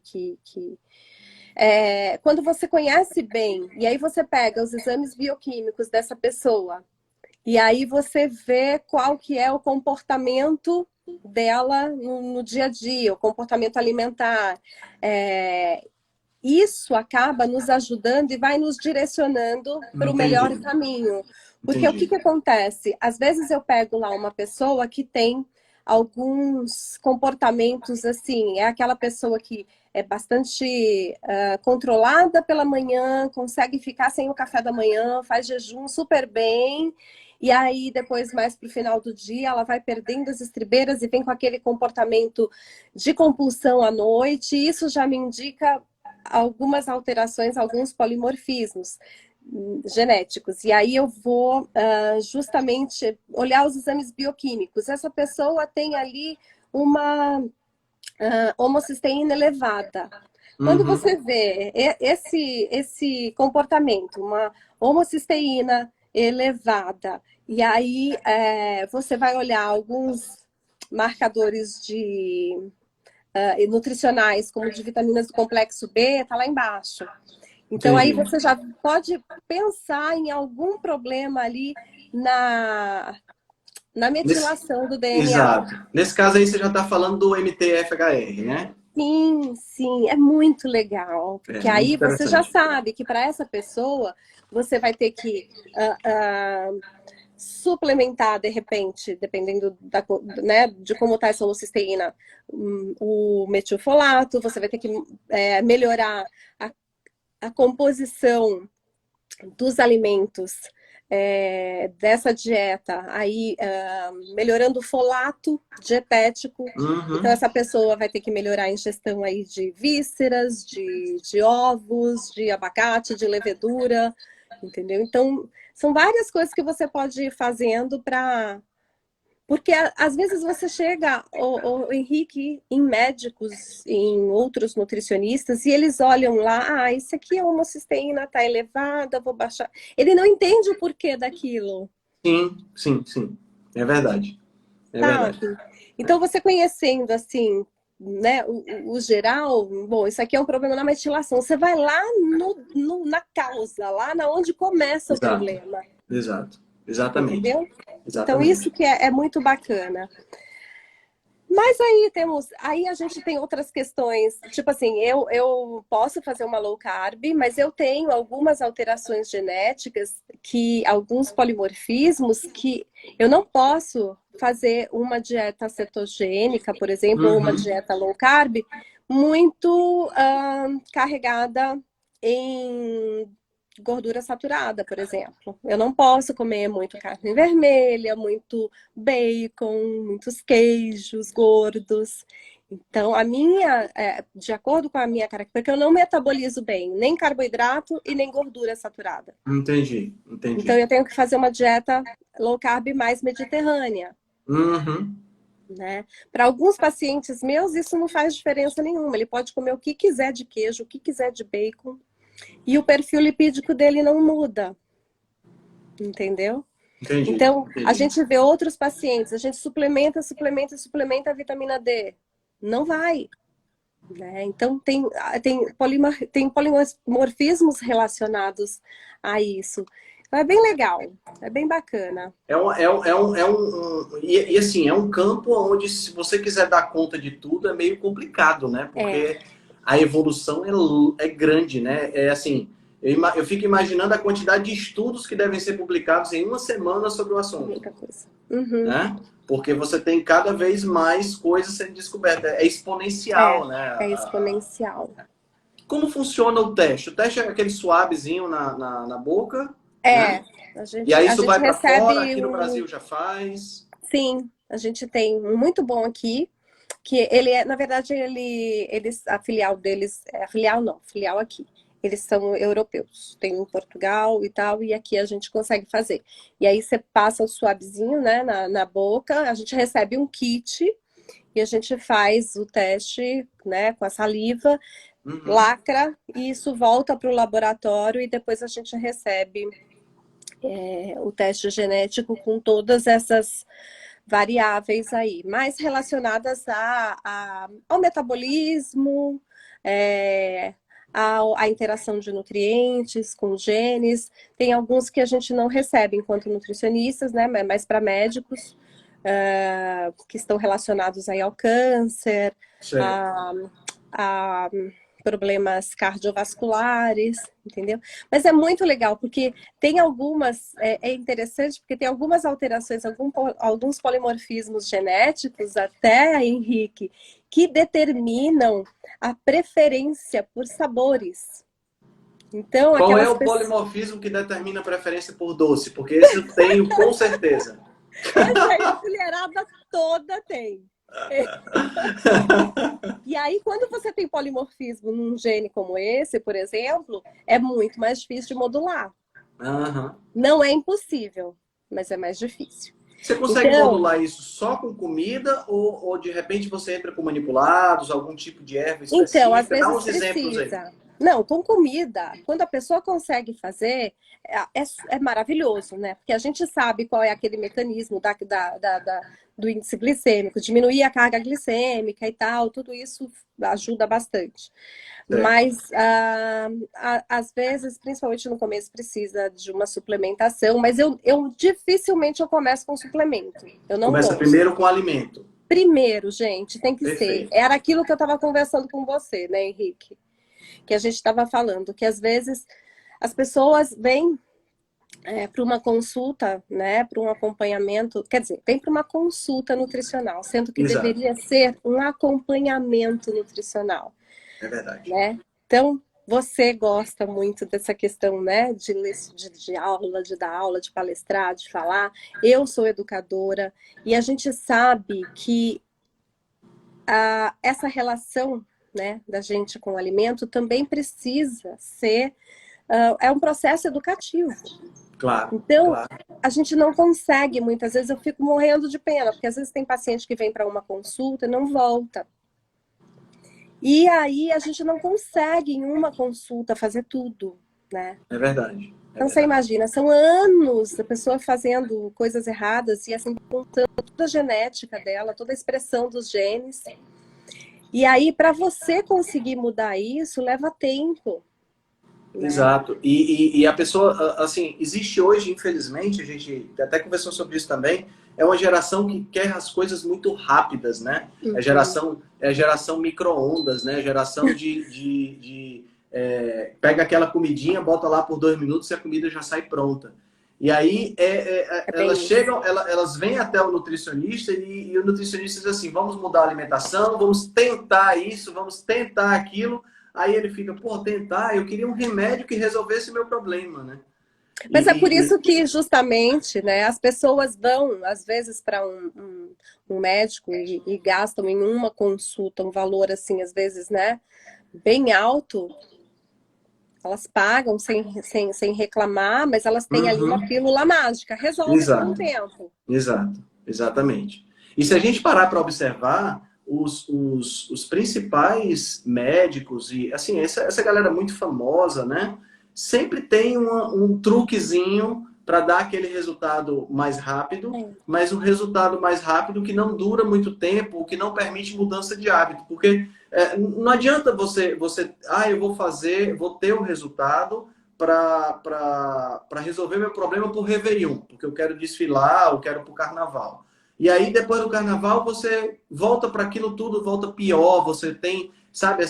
quando você conhece bem, e aí você pega os exames bioquímicos dessa pessoa, e aí você vê qual que é o comportamento dela no dia a dia, o comportamento alimentar. Isso acaba nos ajudando e vai nos direcionando para o melhor Entendi. caminho. Porque o que, Entendi. que acontece? Às vezes eu pego lá uma pessoa que tem alguns comportamentos assim, é aquela pessoa que é bastante controlada pela manhã, consegue ficar sem o café da manhã, faz jejum super bem, e aí depois, mais para o final do dia, ela vai perdendo as estribeiras e vem com aquele comportamento de compulsão à noite, e isso já me indica algumas alterações, alguns polimorfismos genéticos. E aí eu vou justamente olhar os exames bioquímicos. Essa pessoa tem ali uma homocisteína elevada. Quando Uhum. você vê esse comportamento, uma homocisteína elevada, e aí você vai olhar alguns marcadores nutricionais, como de vitaminas do complexo B, está lá embaixo. Então, aí Entendi. você já pode pensar em algum problema ali na Nesse... metilação do DNA. Exato. Nesse caso aí você já está falando do MTFHR, né? Sim, sim, é muito legal, É, porque muito aí você já interessante. sabe que para essa pessoa você vai ter que suplementar de repente, dependendo né, de como está essa homocisteína, o metilfolato, você vai ter que melhorar a, a composição dos alimentos dessa dieta, aí melhorando o folato dietético. Então, Uhum. essa pessoa vai ter que melhorar a ingestão aí de vísceras, de ovos, de abacate, de levedura, entendeu? Então, são várias coisas que você pode ir fazendo para porque às vezes você chega, o Henrique, em médicos, em outros nutricionistas, e eles olham lá, isso aqui a homocisteína está elevada, vou baixar. Ele não entende o porquê daquilo, Sim, sim, sim. É verdade. É verdade. sabe? Então você conhecendo assim, né, o geral, bom, isso aqui é um problema na metilação. Você vai lá na causa, lá na onde começa o Exato. problema, Exato. Exatamente. entendeu? Então isso Exatamente. que é muito bacana. Mas aí a gente tem outras questões, tipo assim, eu posso fazer uma low carb, mas eu tenho algumas alterações genéticas alguns polimorfismos que eu não posso fazer uma dieta cetogênica, por exemplo, ou uma Uhum. dieta low carb, muito carregada em gordura saturada, por exemplo. Eu não posso comer muito carne vermelha, muito bacon, muitos queijos gordos. Então, de acordo com a minha característica, porque eu não metabolizo bem nem carboidrato e nem gordura saturada. Entendi, Então, entendi. eu tenho que fazer uma dieta low carb mais mediterrânea. Uhum. Né? Para alguns pacientes meus, isso não faz diferença nenhuma. Ele pode comer o que quiser de queijo, o que quiser de bacon, e o perfil lipídico dele não muda. Entendeu? Entendi, Então, a entendi. gente vê outros pacientes, a gente suplementa a vitamina D. Não vai. Né? Então, tem polimorfismos relacionados a isso. Então, é bem legal, é bem bacana. E assim, é um campo onde, se você quiser dar conta de tudo, é meio complicado, né? É, Porque a evolução é grande, né? É assim, eu fico imaginando a quantidade de estudos que devem ser publicados em uma semana sobre o assunto, muita coisa. Uhum. né? Porque você tem cada vez mais coisas sendo descobertas. É exponencial, É né? exponencial. Como funciona o teste? O teste é aquele suavezinho na boca, né? É, E aí a isso gente vai para fora, recebe aqui no um. Brasil já faz. Sim, a gente tem um muito bom aqui, que ele é, na verdade, a filial deles, a filial não, filial aqui. Eles são europeus, tem em Portugal e tal, e aqui a gente consegue fazer. E aí você passa o suavezinho, né, na boca, a gente recebe um kit e a gente faz o teste, né, com a saliva, Uhum. lacra, e isso volta para o laboratório e depois a gente recebe o teste genético com todas essas variáveis aí, mais relacionadas ao metabolismo, à interação de nutrientes com genes. Tem alguns que a gente não recebe enquanto nutricionistas, né? Mas para médicos que estão relacionados aí ao câncer, Certo. a problemas cardiovasculares, entendeu? Mas é muito legal, porque tem é interessante, porque tem algumas alterações, alguns polimorfismos genéticos, até, Henrique, que determinam a preferência por sabores. Então, Qual é aquelas o pessoas. polimorfismo que determina a preferência por doce? Porque esse eu tenho com certeza. Essa aí a mulherada toda tem. E aí, quando você tem polimorfismo num gene como esse, por exemplo, é muito mais difícil de modular. Aham. Não é impossível, mas é mais difícil. Você consegue Então, modular isso só com comida ou de repente você entra com manipulados, algum tipo de erva às específica? Dá vezes uns exemplos aí. precisa. Não, com comida, quando a pessoa consegue fazer, é maravilhoso, né? Porque a gente sabe qual é aquele mecanismo do índice glicêmico, diminuir a carga glicêmica e tal, tudo isso ajuda bastante. Certo. Mas, às vezes, principalmente no começo, precisa de uma suplementação, mas dificilmente eu começo com suplemento. Eu não Começa gosto. primeiro com alimento. Primeiro, gente, tem que ser. Perfeito. Era aquilo que eu estava conversando com você, né, Henrique? Que a gente estava falando, que às vezes as pessoas vêm para uma consulta, né, para um acompanhamento, quer dizer, vem para uma consulta nutricional, sendo que Exato. deveria ser um acompanhamento nutricional, É verdade. né? Então, você gosta muito dessa questão, né, de aula, de dar aula, de palestrar, de falar. Eu sou educadora e a gente sabe que essa relação, né, da gente com o alimento também precisa ser é um processo educativo. Claro, Então, claro. a gente não consegue, muitas vezes eu fico morrendo de pena, porque às vezes tem paciente que vem para uma consulta e não volta. E aí a gente não consegue em uma consulta fazer tudo, né? É verdade. É Então você verdade. imagina, são anos a pessoa fazendo coisas erradas e assim contando toda a genética dela, toda a expressão dos genes. E aí para você conseguir mudar isso leva tempo, né? Exato. E a pessoa, assim, existe hoje, infelizmente, a gente até conversou sobre isso também, é uma geração que quer as coisas muito rápidas, né? Uhum. É a geração micro-ondas, né? Geração pega aquela comidinha, bota lá por 2 minutos e a comida já sai pronta. E aí É elas bem isso. chegam, elas vêm até o nutricionista e o nutricionista diz assim, vamos mudar a alimentação, vamos tentar isso, vamos tentar aquilo. Aí ele fica, pô, tentar, eu queria um remédio que resolvesse o meu problema, né? Mas é por E, isso que, justamente, né, as pessoas vão, às vezes, para um médico e gastam em uma consulta um valor, assim, às vezes, né, bem alto. Elas pagam sem reclamar, mas elas têm ali uma uhum, pílula mágica. Resolve por um exato. tempo. Exato, exatamente. E se a gente parar para observar, os principais médicos e assim, essa galera muito famosa, né? Sempre tem um truquezinho para dar aquele resultado mais rápido, É. mas um resultado mais rápido que não dura muito tempo, que não permite mudança de hábito. Porque não adianta eu vou fazer, vou ter o resultado para resolver meu problema por Réveillon, porque eu quero desfilar, eu quero para o carnaval. E aí, depois do carnaval, você volta para aquilo tudo, volta pior, você tem, sabe,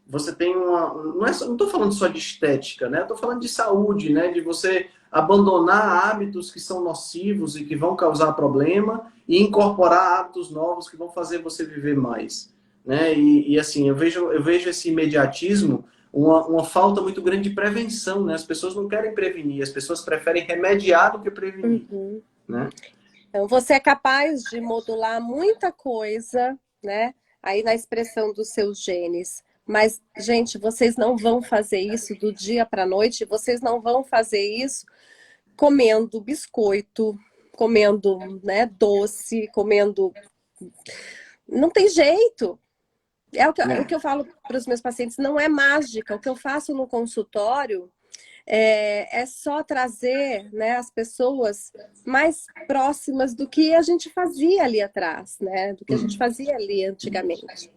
você tem uma. Não estou falando só de estética, né? Estou falando de saúde, né? De você abandonar hábitos que são nocivos e que vão causar problema e incorporar hábitos novos que vão fazer você viver mais. Né? E assim, eu vejo esse imediatismo uma falta muito grande de prevenção, né? As pessoas não querem prevenir, as pessoas preferem remediar do que prevenir, Uhum. né? Então, você é capaz de modular muita coisa, né? Aí na expressão dos seus genes. Mas, gente, vocês não vão fazer isso do dia para a noite, vocês não vão fazer isso comendo biscoito, comendo, né, doce, comendo. Não tem jeito. O que É. eu falo para os meus pacientes, não é mágica. O que eu faço no consultório é só trazer, né, as pessoas mais próximas do que a gente fazia ali atrás, né? Do que a gente Hum. fazia ali antigamente.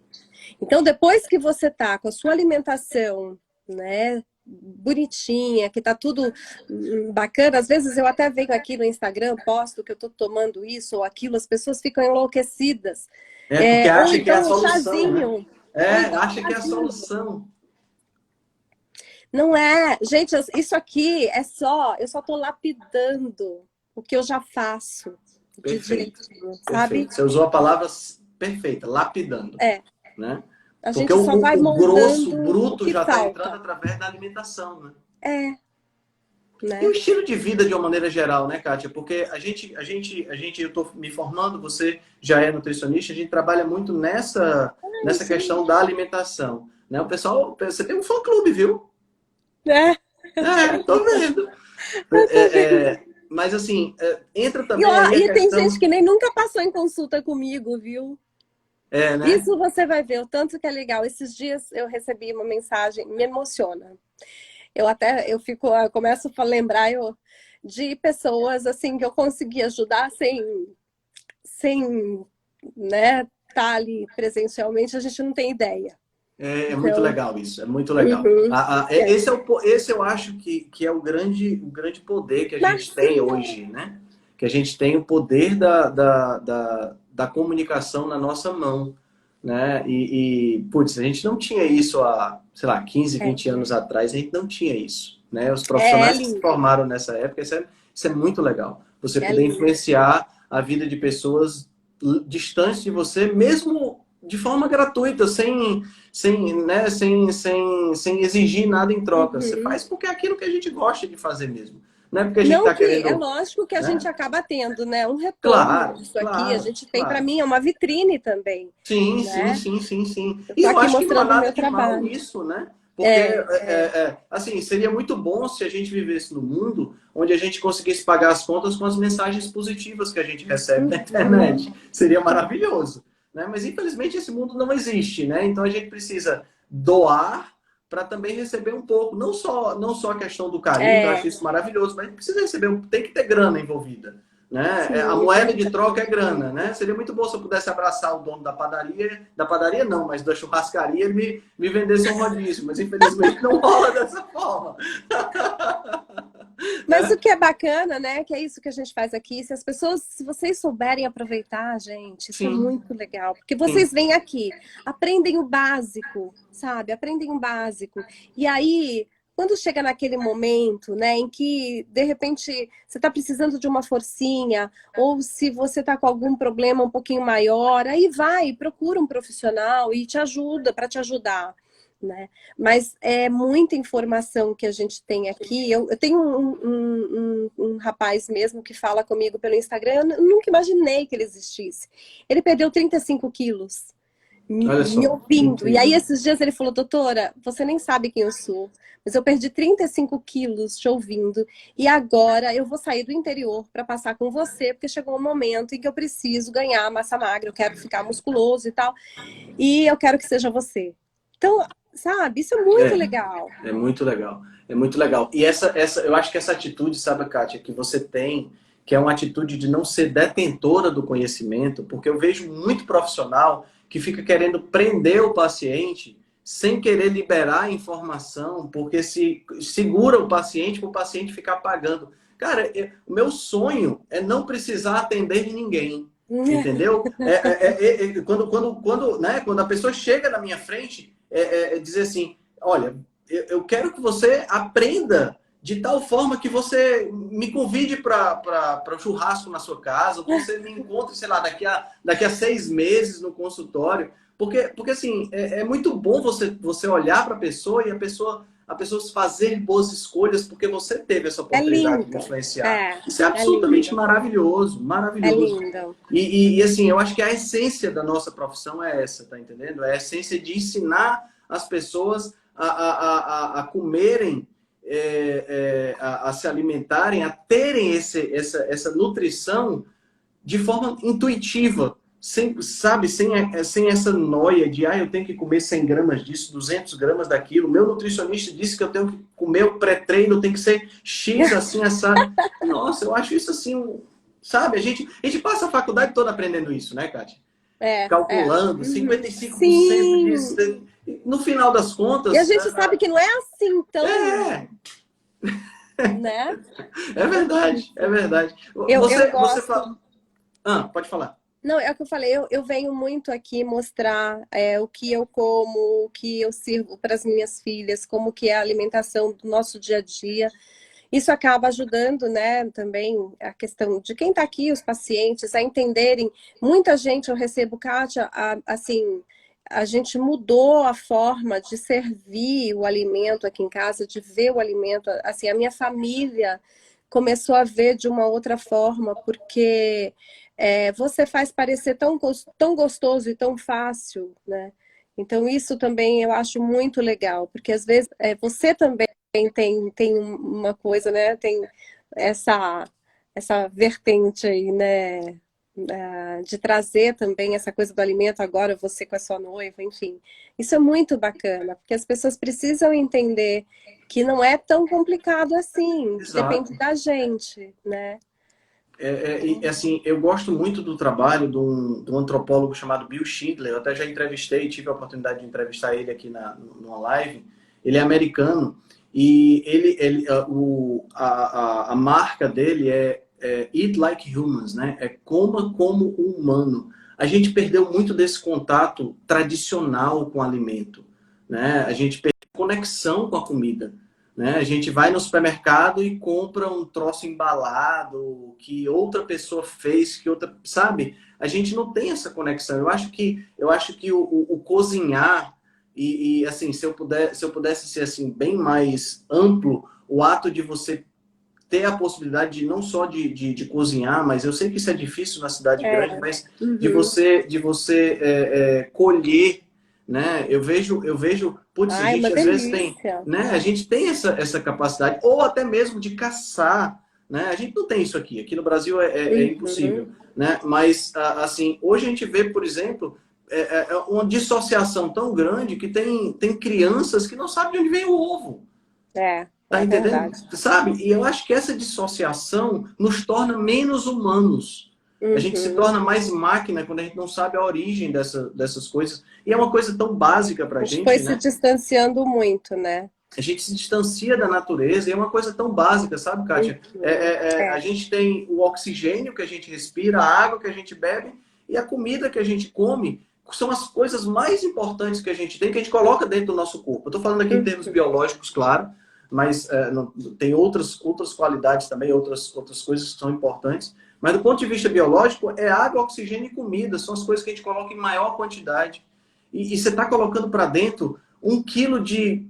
Então, depois que você tá com a sua alimentação, né, bonitinha, que tá tudo bacana, às vezes eu até venho aqui no Instagram, posto que eu tô tomando isso ou aquilo, as pessoas ficam enlouquecidas. É porque Ou acha que é a então um solução, né? chazinho, ou É, então um acha que é a chazinho. solução. Não é, gente, isso aqui é só, eu só tô lapidando o que eu já faço de Perfeito, direitinho, sabe? perfeito. Você usou a palavra perfeita, lapidando, É, né? a Porque gente só vai o grosso, o moldando o bruto que já está entrando falta. através da alimentação, né? É, E o né? estilo de vida de uma maneira geral, né, Kátia? Porque eu estou me formando, você já é nutricionista, a gente trabalha muito É nessa isso aí. questão da alimentação, né? O pessoal, você tem um fã-clube, viu? É, É, tô vendo. eu tô vendo. Mas assim, entra E, também ó, aí a e tem gente questão, que nem nunca passou em consulta comigo, viu? né? Isso você vai ver, o tanto que é legal. Esses dias eu recebi uma mensagem, me emociona. Eu começo a lembrar de pessoas assim que eu consegui ajudar sem, né, estar ali presencialmente, a gente não tem ideia. É muito Então, legal isso, é muito legal. uhum, é. Esse eu acho que é o grande poder que a gente tem Marcinho, hoje, né? Que a gente tem o poder da comunicação na nossa mão, né? Putz, a gente não tinha isso há, sei lá, 15, é, 20 anos atrás, a gente não tinha isso, né? Os é profissionais que se lindo, formaram nessa época, isso é muito legal. Você é poder lindo. influenciar a vida de pessoas distantes de você, mesmo de forma gratuita, sem exigir nada em troca. Você Uhum. faz porque é aquilo que a gente gosta de fazer mesmo. Não é porque a gente Não está que é querendo, lógico que a gente né? acaba tendo, né, um retorno Claro, disso aqui. A claro, gente tem, para claro. mim, é uma vitrine também, Sim, sim, né? sim, sim, sim. Eu E tô eu aqui acho que não há mostrando o nada meu de mal trabalho. nisso, né? Porque É, assim, seria muito bom se a gente vivesse num mundo onde a gente conseguisse pagar as contas com as mensagens positivas que a gente recebe na uhum. internet. Seria maravilhoso, né? Mas infelizmente esse mundo não existe, né? Então a gente precisa doar para também receber um pouco, não só a questão do carinho, que eu acho É, isso maravilhoso, mas a gente precisa receber, tem que ter grana envolvida, né? A sim, moeda de verdade. troca é grana, né? Seria muito bom se eu pudesse abraçar o dono da padaria não, mas da churrascaria, ele me vendesse um rodízio, mas infelizmente não rola dessa forma, Mas o né? que é bacana, né? Que é isso que a gente faz aqui. Se vocês souberem aproveitar, gente, isso é Sim, muito legal. Porque sim. vocês vêm aqui, aprendem o básico, sabe? Aprendem o básico. E aí quando chega naquele momento, né, em que, de repente, você está precisando de uma forcinha, ou se você está com algum problema um pouquinho maior, aí vai, procura um profissional e te ajuda, para te ajudar, né? Mas é muita informação que a gente tem aqui. Eu tenho um rapaz mesmo que fala comigo pelo Instagram, eu nunca imaginei que ele existisse. Ele perdeu 35 quilos Olha me só, ouvindo. E aí, incrível. esses dias ele falou, doutora, você nem sabe quem eu sou, mas eu perdi 35 quilos te ouvindo. E agora eu vou sair do interior para passar com você, porque chegou um momento em que eu preciso ganhar massa magra, eu quero ficar musculoso e tal, e eu quero que seja você. Então, sabe, isso é muito É, legal. é muito legal. É muito legal. E eu acho que essa atitude, sabe, Kátia, que você tem, que é uma atitude de não ser detentora do conhecimento, porque eu vejo muito profissional que fica querendo prender o paciente sem querer liberar a informação, porque se segura o paciente para o paciente ficar pagando. Cara, o meu sonho é não precisar atender ninguém. Entendeu? Quando a pessoa chega na minha frente, dizer assim, olha, eu quero que você aprenda de tal forma que você me convide para o churrasco na sua casa, que você me encontre, sei lá, daqui a 6 meses no consultório. Porque assim, é muito bom você olhar para a pessoa e a pessoa fazer boas escolhas porque você teve essa É oportunidade de lindo. influenciar. É, Isso é é absolutamente lindo. maravilhoso, É maravilhoso. lindo. E assim, eu acho que a essência da nossa profissão é essa, tá entendendo? É a essência de ensinar as pessoas a comerem, a se alimentarem, a terem essa nutrição de forma intuitiva, sem essa noia de, eu tenho que comer 100 gramas disso, 200 gramas daquilo. Meu nutricionista disse que eu tenho que comer o pré-treino, tem que ser X assim, assado. Nossa, eu acho isso assim, sabe? A gente passa a faculdade toda aprendendo isso, né, Kátia? É, é. Calculando Uhum. 55% disso. Sim! No final das E a contas, gente sabe que não é assim é, tão, né? é verdade, é verdade. Eu Você gosto. fala. Pode falar. Não, é o que eu falei, eu venho muito aqui mostrar o que eu como, o que eu sirvo para as minhas filhas, como que é a alimentação do nosso dia a dia. Isso acaba ajudando, né, também a questão de quem está aqui, os pacientes, a entenderem. Muita gente eu recebo, Kátia, assim, a gente mudou a forma de servir o alimento aqui em casa, de ver o alimento. Assim, a minha família começou a ver de uma outra forma, porque você faz parecer tão gostoso e tão fácil, né? Então, isso também eu acho muito legal, porque às vezes você também tem uma coisa, né? Tem essa, essa vertente aí, né? De trazer também essa coisa do alimento agora, você com a sua noiva, enfim. Isso é muito bacana, porque as pessoas precisam entender que não é tão complicado assim, que depende Exato. da gente, né? Assim, eu gosto muito do trabalho de um antropólogo chamado Bill Schindler. Eu até já entrevistei, tive a oportunidade de entrevistar ele aqui numa live. Ele é americano e a marca dele é Eat Like Humans, né? É coma como um humano. A gente perdeu muito desse contato tradicional com o alimento, né? A gente perdeu conexão com a comida. Né? A gente vai no supermercado e compra um troço embalado que outra pessoa fez, que outra, sabe? A gente não tem essa conexão. Eu acho que o cozinhar assim, se eu pudesse ser assim bem mais amplo, o ato de você ter a possibilidade de não só de cozinhar, mas eu sei que isso é difícil na cidade grande, mas de Uhum. você colher, né? Eu vejo, putz, a Ai, uma gente às vezes tem, delícia. né? A gente tem essa capacidade, ou até mesmo de caçar, né? A gente não tem isso aqui. Aqui no Brasil é impossível, Uhum. né? Mas assim, hoje a gente vê, por exemplo, uma dissociação tão grande que tem crianças que não sabem de onde vem o ovo. Tá É entendendo? verdade. Sabe? E eu acho que essa dissociação nos torna menos humanos. A gente se Uhum. torna mais máquina quando a gente não sabe a origem dessas coisas. E é uma coisa tão básica pra A gente foi gente, se né? distanciando muito, né? A gente se distancia da natureza e é uma coisa tão básica, sabe, Kátia? Uhum. A gente tem o oxigênio que a gente respira, a água que a gente bebe e a comida que a gente come são as coisas mais importantes que a gente tem, que a gente coloca dentro do nosso corpo. Eu tô falando aqui em termos Uhum. biológicos, claro, mas tem outras qualidades também, outras coisas que são importantes. Mas do ponto de vista biológico, é água, oxigênio e comida. São as coisas que a gente coloca em maior quantidade. E você está colocando para dentro 1 quilo de...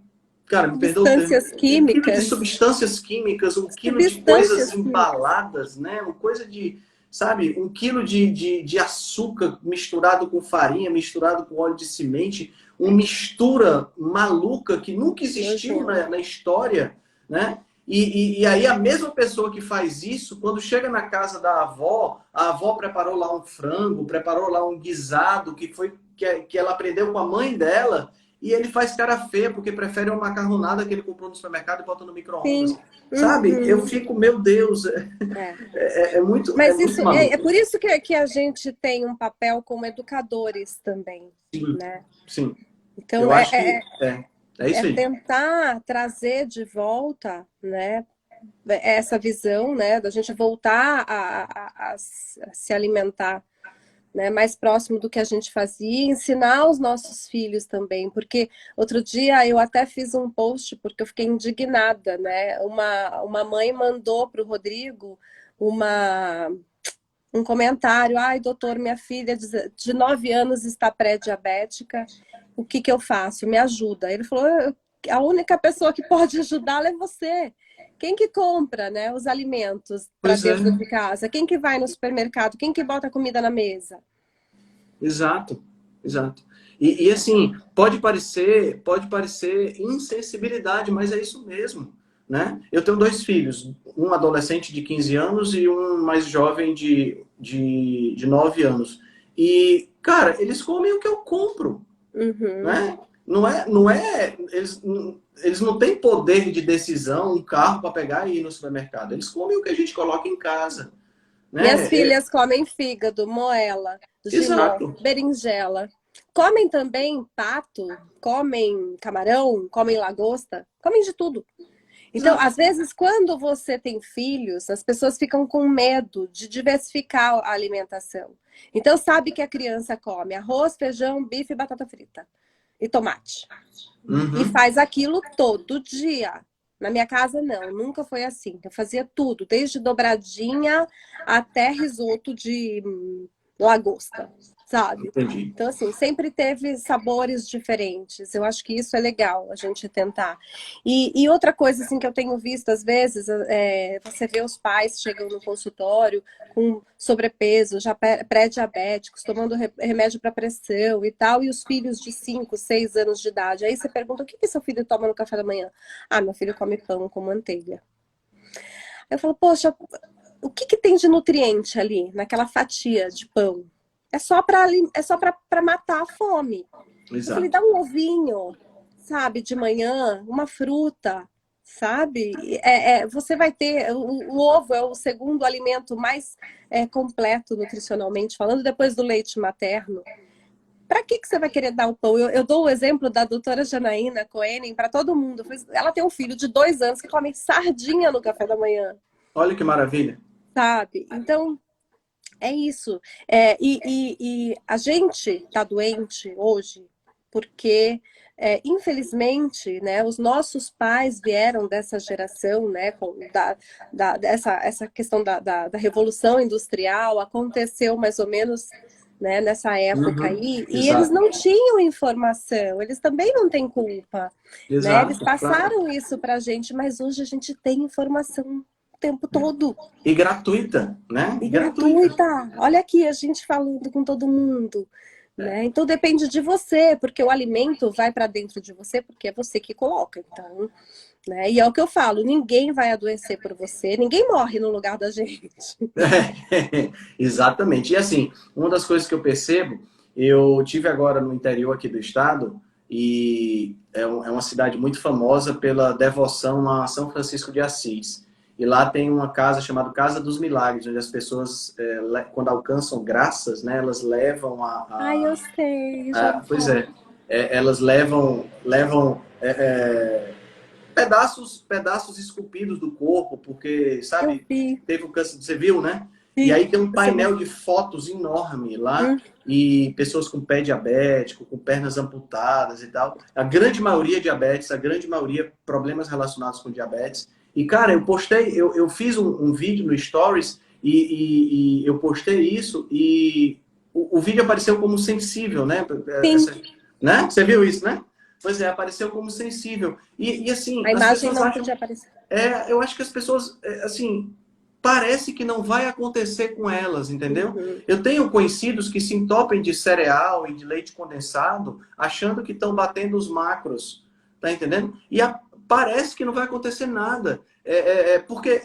Cara, me perdoa o termo. Substâncias 1 quilo de químicas. substâncias químicas, 1 quilo de Substâncias coisas químicas. embaladas, né? Uma coisa de... Sabe, 1 quilo de açúcar misturado com farinha, misturado com óleo de semente, uma mistura maluca que nunca existiu na história, né? E aí a mesma pessoa que faz isso, quando chega na casa da avó, a avó preparou lá um frango, preparou lá um guisado que ela aprendeu com a mãe dela, e ele faz cara feia porque prefere uma macarronada que ele comprou no supermercado e bota no micro-ondas. Sabe? Eu fico, meu Deus, muito, Mas muito isso maluco. é por isso que a gente tem um papel como educadores também, Sim, né? sim. Então Eu acho que é isso aí. tentar trazer de volta, né, essa visão, né, da gente voltar a se alimentar, né, mais próximo do que a gente fazia, ensinar os nossos filhos também, porque outro dia eu até fiz um post porque eu fiquei indignada, né? Uma mãe mandou para o Rodrigo um comentário: ai, doutor, minha filha de 9 anos está pré-diabética, o que que eu faço? Me ajuda. Ele falou: a única pessoa que pode ajudá-la é você. Quem que compra, né, os alimentos para Pois é, dentro de casa? Quem que vai no supermercado? Quem que bota comida na mesa? exato, exato. E assim, pode parecer insensibilidade, mas é isso mesmo, né? Eu tenho 2 filhos, um adolescente de 15 anos e um mais jovem de 9 anos. E, cara, eles comem o que eu compro, né? Eles não têm poder de decisão, um carro para pegar e ir no supermercado. Eles comem o que a gente coloca em casa, Minhas né? filhas comem fígado, moela, jiló, Exato. berinjela. Comem também pato, comem camarão, comem lagosta, comem de tudo. Então, Exato. às vezes, quando você tem filhos, as pessoas ficam com medo de diversificar a alimentação. Então, sabe que a criança come arroz, feijão, bife, batata frita e tomate. E Uhum. faz aquilo todo dia. Na minha casa, não, nunca foi assim. Eu fazia tudo, desde dobradinha até risoto de lagosta, sabe? Entendi. Então, assim, sempre teve sabores diferentes. Eu acho que isso é legal, a gente tentar. E outra coisa, assim, que eu tenho visto, às vezes, você vê os pais chegam no consultório com sobrepeso, já pré-diabéticos, tomando remédio para pressão e tal, e os filhos de 5, 6 anos de idade. Aí você pergunta: o que seu filho toma no café da manhã? Ah, meu filho come pão com manteiga. Aí eu falo: poxa, o que tem de nutriente ali, naquela fatia de pão? É só para matar a fome. Eu falei: Exato. dá um ovinho, sabe, de manhã, uma fruta, sabe? Você vai ter. O ovo é o segundo alimento mais completo nutricionalmente falando, depois do leite materno. Para que você vai querer dar o pão? Eu dou o exemplo da doutora Janaína Cohen para todo mundo. Ela tem um filho de 2 anos que come sardinha no café da manhã, Olha que maravilha. sabe? Então, é isso. E a gente está doente hoje porque, infelizmente, né, os nossos pais vieram dessa geração, né, essa questão da Revolução Industrial aconteceu mais ou menos, né, nessa época Uhum. aí, e eles Exato. não tinham informação, eles também não têm culpa, né? Eles Exato, claro. passaram isso para a gente, mas hoje a gente tem informação o tempo todo. E gratuita, né? E Gratuita. gratuita. Olha aqui a gente falando com todo mundo, né? Então depende de você, porque o alimento vai para dentro de você porque é você que coloca. Então, né? E é o que eu falo, ninguém vai adoecer por você, ninguém morre no lugar da gente. Exatamente. E assim, uma das coisas que eu percebo, eu tive agora no interior aqui do estado e é uma cidade muito famosa pela devoção a São Francisco de Assis. E lá tem uma casa chamada Casa dos Milagres, onde as pessoas, quando alcançam graças, né, elas levam Ai, eu sei, já ouvi pois falar. elas levam pedaços esculpidos do corpo, porque, Eu sabe, vi, teve um câncer, você viu, né? E aí tem um painel de fotos enorme lá, e pessoas com pé diabético, com pernas amputadas e tal. A grande maioria diabetes, a grande maioria problemas relacionados com diabetes. E, cara, eu fiz um vídeo no Stories e eu postei isso e o vídeo apareceu como sensível, né? Sim. Né? Você viu isso, né? Pois é, apareceu como sensível. E assim, A as imagem pessoas não acham... podia aparecer. eu acho que as pessoas, assim, parece que não vai acontecer com elas, entendeu? Eu tenho conhecidos que se entopem de cereal e de leite condensado, achando que estão batendo os macros, tá entendendo? Parece que não vai acontecer nada. Porque,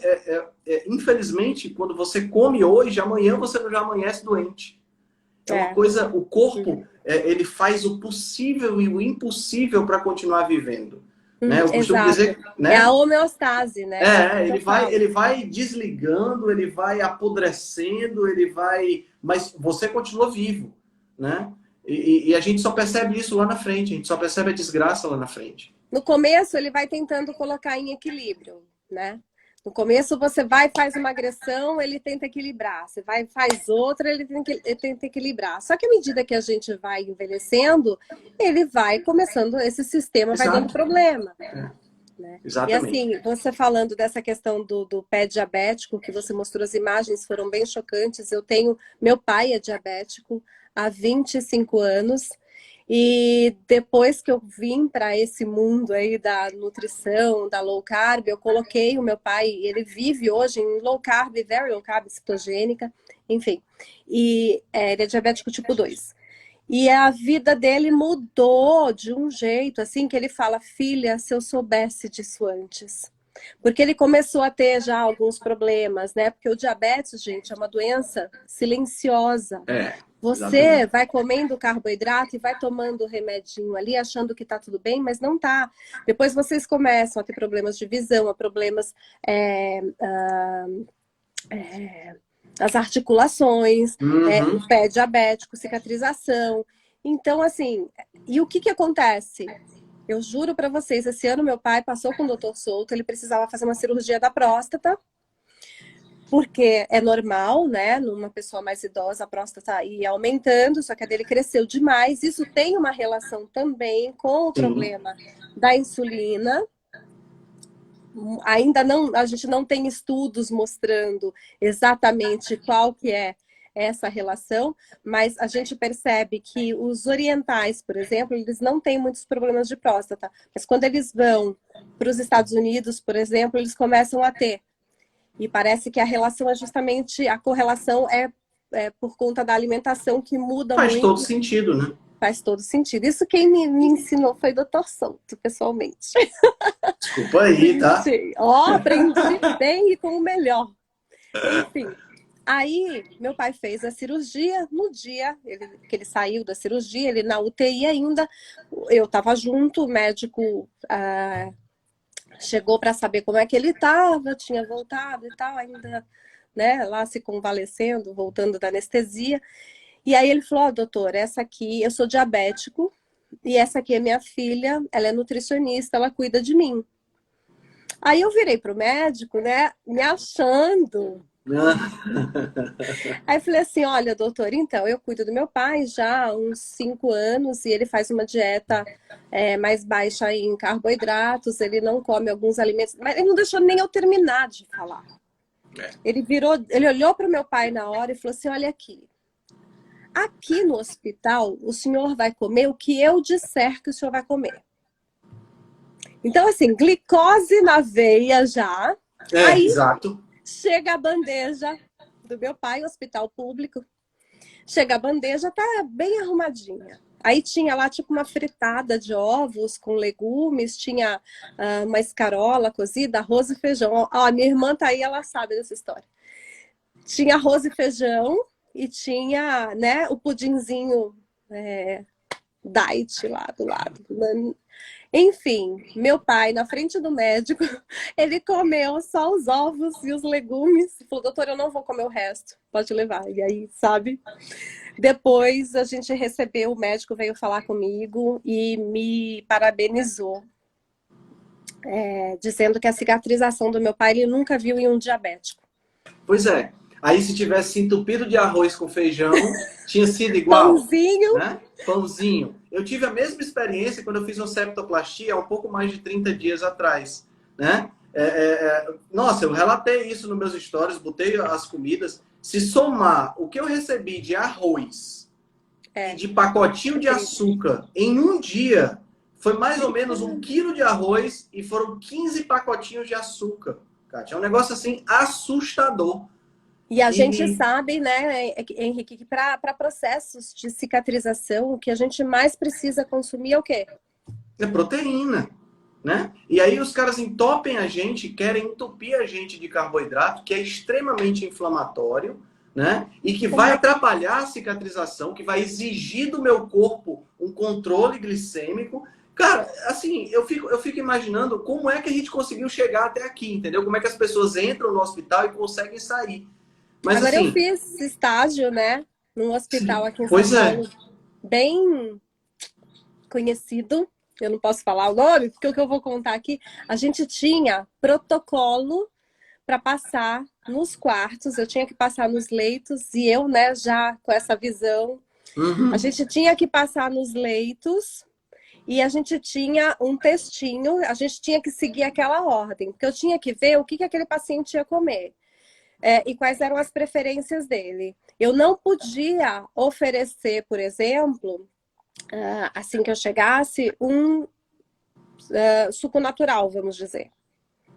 infelizmente, quando você come hoje, amanhã você já amanhece doente. É uma coisa, o corpo, ele faz o possível e o impossível para continuar vivendo. Né? Eu costumo Exato. dizer, né? É a homeostase, né? Ele vai desligando, ele vai apodrecendo, mas você continua vivo, né? E a gente só percebe isso lá na frente, a gente só percebe a desgraça lá na frente. No começo, ele vai tentando colocar em equilíbrio, né? No começo, você vai faz uma agressão, ele tenta equilibrar. Você vai faz outra, ele tenta equilibrar. Só que à medida que a gente vai envelhecendo, ele vai começando, esse sistema vai dando problema. Né? E assim, você falando dessa questão do pé diabético, que você mostrou as imagens, foram bem chocantes. Meu pai é diabético há 25 anos. E depois que eu vim para esse mundo aí da nutrição, da low carb, eu coloquei o meu pai, ele vive hoje em low carb, very low carb, cetogênica, enfim. E ele é diabético tipo 2. E a vida dele mudou de um jeito, assim, que ele fala, filha, se eu soubesse disso antes. Porque ele começou a ter já alguns problemas, né? Porque o diabetes, gente, é uma doença silenciosa. Você vai comendo carboidrato e vai tomando o remedinho ali, achando que tá tudo bem, mas não tá. Depois vocês começam a ter problemas de visão, a problemas... as articulações, o pé diabético, cicatrização. Então, assim, e o que acontece? Eu juro para vocês, esse ano meu pai passou com o doutor Souto, ele precisava fazer uma cirurgia da próstata, porque é normal, né? Numa pessoa mais idosa, a próstata ia aumentando, só que a dele cresceu demais. Isso tem uma relação também com o problema da insulina. Ainda não, a gente não tem estudos mostrando exatamente qual que é essa relação, mas a gente percebe que os orientais, por exemplo, eles não têm muitos problemas de próstata, mas quando eles vão para os Estados Unidos, por exemplo, eles começam a ter. E parece que a relação é justamente, a correlação é por conta da alimentação que muda muito. Faz todo sentido, né? Faz todo sentido. Isso quem me ensinou foi o Dr. Souto, pessoalmente. Desculpa aí, tá? Aprendi bem e com o melhor. Enfim, aí meu pai fez a cirurgia. No dia que ele saiu da cirurgia, ele na UTI ainda, eu estava junto, o médico chegou para saber como é que ele estava, tinha voltado e tal, ainda, né, lá se convalescendo, voltando da anestesia. E aí ele falou, doutor, essa aqui, eu sou diabético, e essa aqui é minha filha, ela é nutricionista, ela cuida de mim. Aí eu virei pro médico, né, me achando. Aí eu falei assim, olha, doutor, então, eu cuido do meu pai já há uns 5 anos e ele faz uma dieta mais baixa em carboidratos, ele não come alguns alimentos, mas ele não deixou nem eu terminar de falar. Ele olhou para o meu pai na hora e falou assim, olha aqui no hospital o senhor vai comer o que eu disser que o senhor vai comer. Então, assim, glicose na veia já. Aí, exato. Chega a bandeja do meu pai, hospital público. Chega a bandeja, tá bem arrumadinha. Aí tinha lá tipo uma fritada de ovos com legumes, tinha uma escarola cozida, arroz e feijão. Ó, a minha irmã tá aí, ela sabe dessa história. Tinha arroz e feijão e tinha, né, o pudinzinho diet lá do lado. Enfim, meu pai, na frente do médico, ele comeu só os ovos e os legumes. Falou, doutor, eu não vou comer o resto, pode levar. E aí, sabe? Depois a gente recebeu, o médico veio falar comigo e me parabenizou. Dizendo que a cicatrização do meu pai ele nunca viu em um diabético. Pois é. Aí se tivesse entupido de arroz com feijão, tinha sido igual, Pãozinho. né? Pãozinho. Eu tive a mesma experiência quando eu fiz uma septoplastia há um pouco mais de 30 dias atrás, né? Nossa, eu relatei isso nos meus stories, botei as comidas. Se somar o que eu recebi de arroz e de pacotinho de açúcar em um dia, foi mais ou menos 1 quilo de arroz e foram 15 pacotinhos de açúcar, Kátia. É um negócio assim assustador. E a gente sabe, né, Henrique, que para processos de cicatrização, o que a gente mais precisa consumir é o quê? É proteína, né? E aí os caras entopem a gente, querem entupir a gente de carboidrato, que é extremamente inflamatório, né? E que vai atrapalhar a cicatrização, que vai exigir do meu corpo um controle glicêmico. Cara, assim, eu fico imaginando como é que a gente conseguiu chegar até aqui, entendeu? Como é que as pessoas entram no hospital e conseguem sair. Mas, agora assim, eu fiz estágio, né, num hospital aqui em São pois Paulo, bem conhecido. Eu não posso falar o nome, porque o que eu vou contar aqui, a gente tinha protocolo para passar nos quartos, eu tinha que passar nos leitos, e eu, né, já com essa visão, a gente tinha que passar nos leitos, e a gente tinha um textinho, a gente tinha que seguir aquela ordem, porque eu tinha que ver o que aquele paciente ia comer. E quais eram as preferências dele. Eu não podia oferecer, por exemplo, assim que eu chegasse, um suco natural, vamos dizer.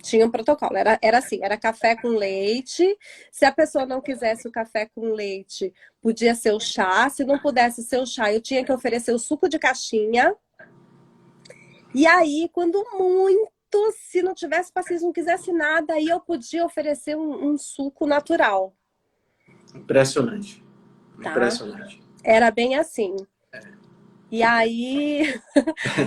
Tinha um protocolo, era assim, era café com leite. Se a pessoa não quisesse o café com leite, podia ser o chá. Se não pudesse ser o chá, eu tinha que oferecer o suco de caixinha. E aí, quando muito, se não tivesse paciente, não quisesse nada, aí eu podia oferecer um suco natural. impressionante. Tá? Impressionante. Era bem assim. E aí,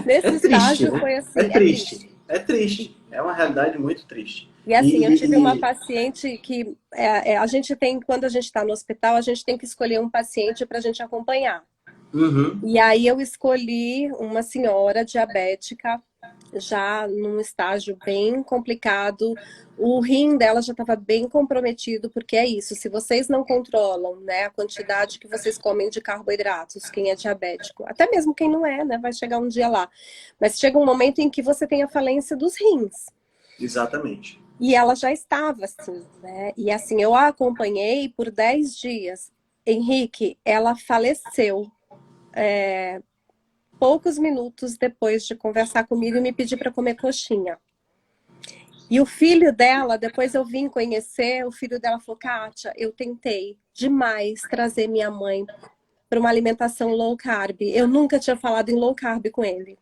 nesse triste, estágio né? foi assim, É triste. É triste. É uma realidade muito triste. E assim, eu tive uma paciente que a gente tem, quando a gente está no hospital, a gente tem que escolher um paciente para a gente acompanhar. E aí eu escolhi uma senhora diabética, já num estágio bem complicado. O rim dela já estava bem comprometido, porque é isso, se vocês não controlam, né, a quantidade que vocês comem de carboidratos, quem é diabético, até mesmo quem não é, né, vai chegar um dia lá. Mas chega um momento em que você tem a falência dos rins. Exatamente. E ela já estava assim, né? E assim, eu a acompanhei por 10 dias. Henrique, ela faleceu poucos minutos depois de conversar comigo e me pedir para comer coxinha. E o filho dela, depois eu vim conhecer, o filho dela falou, Kátia, eu tentei demais trazer minha mãe para uma alimentação low carb. Eu nunca tinha falado em low carb com ele.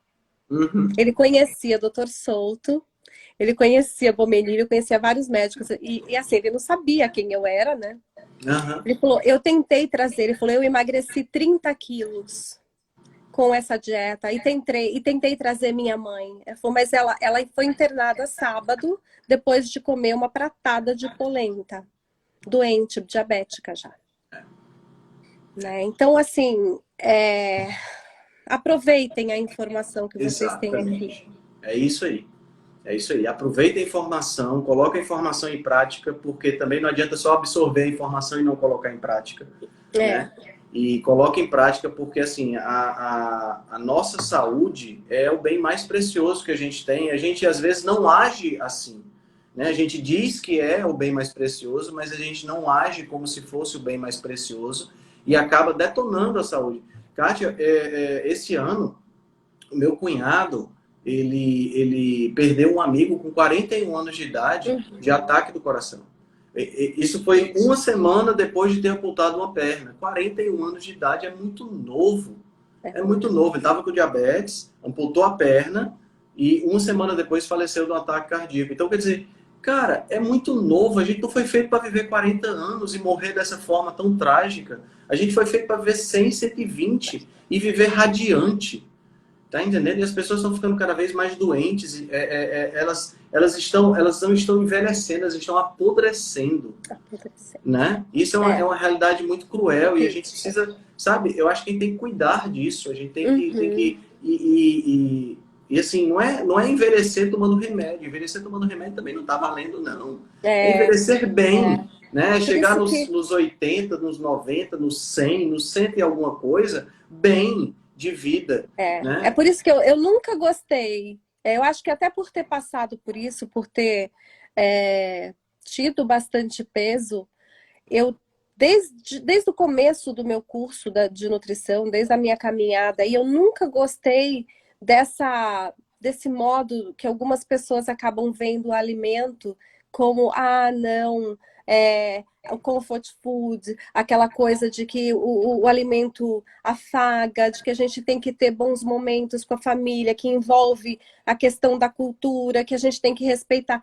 Ele conhecia Dr. Souto, ele conhecia Bomenilho, conhecia vários médicos, e assim, ele não sabia quem eu era, né? Ele falou, eu tentei trazer, ele falou, eu emagreci 30 quilos com essa dieta, e tentei trazer minha mãe. Ele falou, mas ela foi internada sábado, depois de comer uma pratada de polenta, doente, diabética já. Né? Então, assim, aproveitem a informação que vocês têm aqui. É isso aí. É isso aí. Aproveita a informação, coloca a informação em prática, porque também não adianta só absorver a informação e não colocar em prática. Né? E coloca em prática porque, assim, a nossa saúde é o bem mais precioso que a gente tem. A gente, às vezes, não age assim. Né? A gente diz que é o bem mais precioso, mas a gente não age como se fosse o bem mais precioso e acaba detonando a saúde. Kátia, esse ano, o meu cunhado, ele perdeu um amigo com 41 anos de idade de ataque do coração. Isso foi uma semana depois de ter amputado uma perna. 41 anos de idade é muito novo. É muito novo. Ele estava com diabetes, amputou a perna e uma semana depois faleceu de um ataque cardíaco. Então, quer dizer, cara, é muito novo. A gente não foi feito para viver 40 anos e morrer dessa forma tão trágica. A gente foi feito para viver 100, 120 e viver radiante. Tá entendendo? E as pessoas estão ficando cada vez mais doentes. Elas não estão envelhecendo, elas estão apodrecendo. Né? Isso é uma realidade muito cruel e a gente precisa, sabe? Eu acho que a gente tem que cuidar disso. A gente tem que e assim, não é envelhecer tomando remédio. Envelhecer tomando remédio também não tá valendo, não. É envelhecer bem. né? Por Chegar isso que nos 80, nos 90, nos 100, nos 100 e alguma coisa, bem de vida, é né? por isso que eu nunca gostei. Eu acho que até por ter passado por isso, por ter tido bastante peso, eu desde o começo do meu curso de nutrição, desde a minha caminhada, e eu nunca gostei desse modo que algumas pessoas acabam vendo o alimento como, ah, não, o comfort food, aquela coisa de que o alimento afaga, de que a gente tem que ter bons momentos com a família, que envolve a questão da cultura, que a gente tem que respeitar.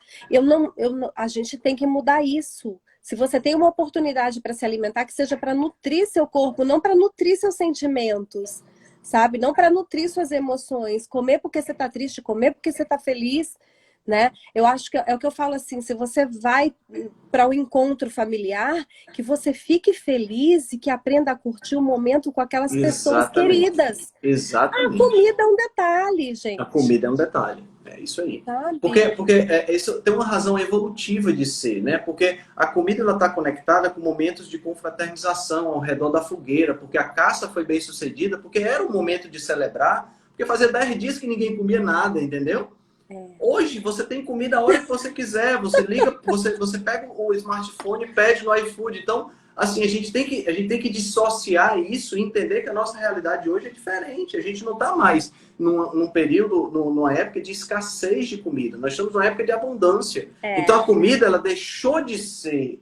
A gente tem que mudar isso. Se você tem uma oportunidade para se alimentar, que seja para nutrir seu corpo, não para nutrir seus sentimentos, sabe? Não para nutrir suas emoções. Comer porque você está triste, comer porque você está feliz, né? Eu acho que é o que eu falo assim, se você vai para o encontro familiar, que você fique feliz e que aprenda a curtir o momento com aquelas pessoas Exatamente. queridas. A Exatamente. comida é um detalhe, A gente, comida é um detalhe. É isso aí. sabe? Porque isso tem uma razão evolutiva de ser, né? Porque a comida ela está conectada com momentos de confraternização ao redor da fogueira, porque a caça foi bem sucedida, porque era um momento de celebrar, porque fazia 10 dias que ninguém comia nada, entendeu? Hoje você tem comida a hora que você quiser, você liga, você pega o smartphone e pede no iFood. Então, assim, a gente tem que dissociar isso e entender que a nossa realidade hoje é diferente. A gente não está mais num período, numa época de escassez de comida. Nós estamos numa época de abundância. Então a comida ela deixou de ser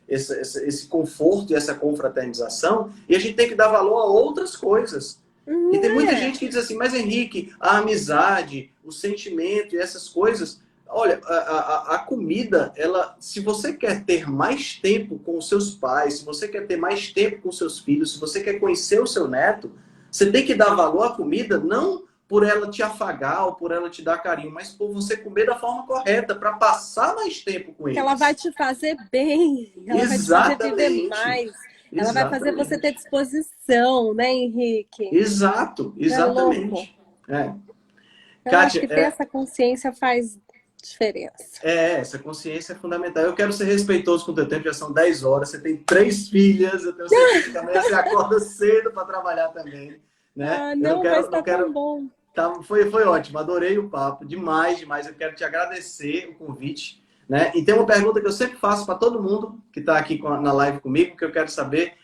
esse conforto e essa confraternização e a gente tem que dar valor a outras coisas. E tem muita gente que diz assim, mas Henrique, a amizade, o sentimento e essas coisas, olha, a comida, ela, se você quer ter mais tempo com os seus pais, se você quer ter mais tempo com os seus filhos, se você quer conhecer o seu neto, você tem que dar valor à comida, não por ela te afagar ou por ela te dar carinho, mas por você comer da forma correta, para passar mais tempo com Que ela vai eles. te fazer bem, ela vai te fazer viver Exatamente. mais, ela vai fazer você ter Exatamente. disposição, né, Henrique? Exato, É louco. exatamente. É. Eu acho Kátia, que ter essa consciência faz diferença. essa consciência é fundamental. Eu quero ser respeitoso com o teu tempo, já são 10 horas, você tem 3 filhas, eu tenho certeza que amanhã você acorda cedo para trabalhar também, né? Ah, Eu não não, mas quero, tá não tão quero, bom. tá, foi ótimo, adorei o papo, demais, demais. Eu quero te agradecer o convite, né? E tem uma pergunta que eu sempre faço para todo mundo que está aqui na live comigo, que eu quero saber,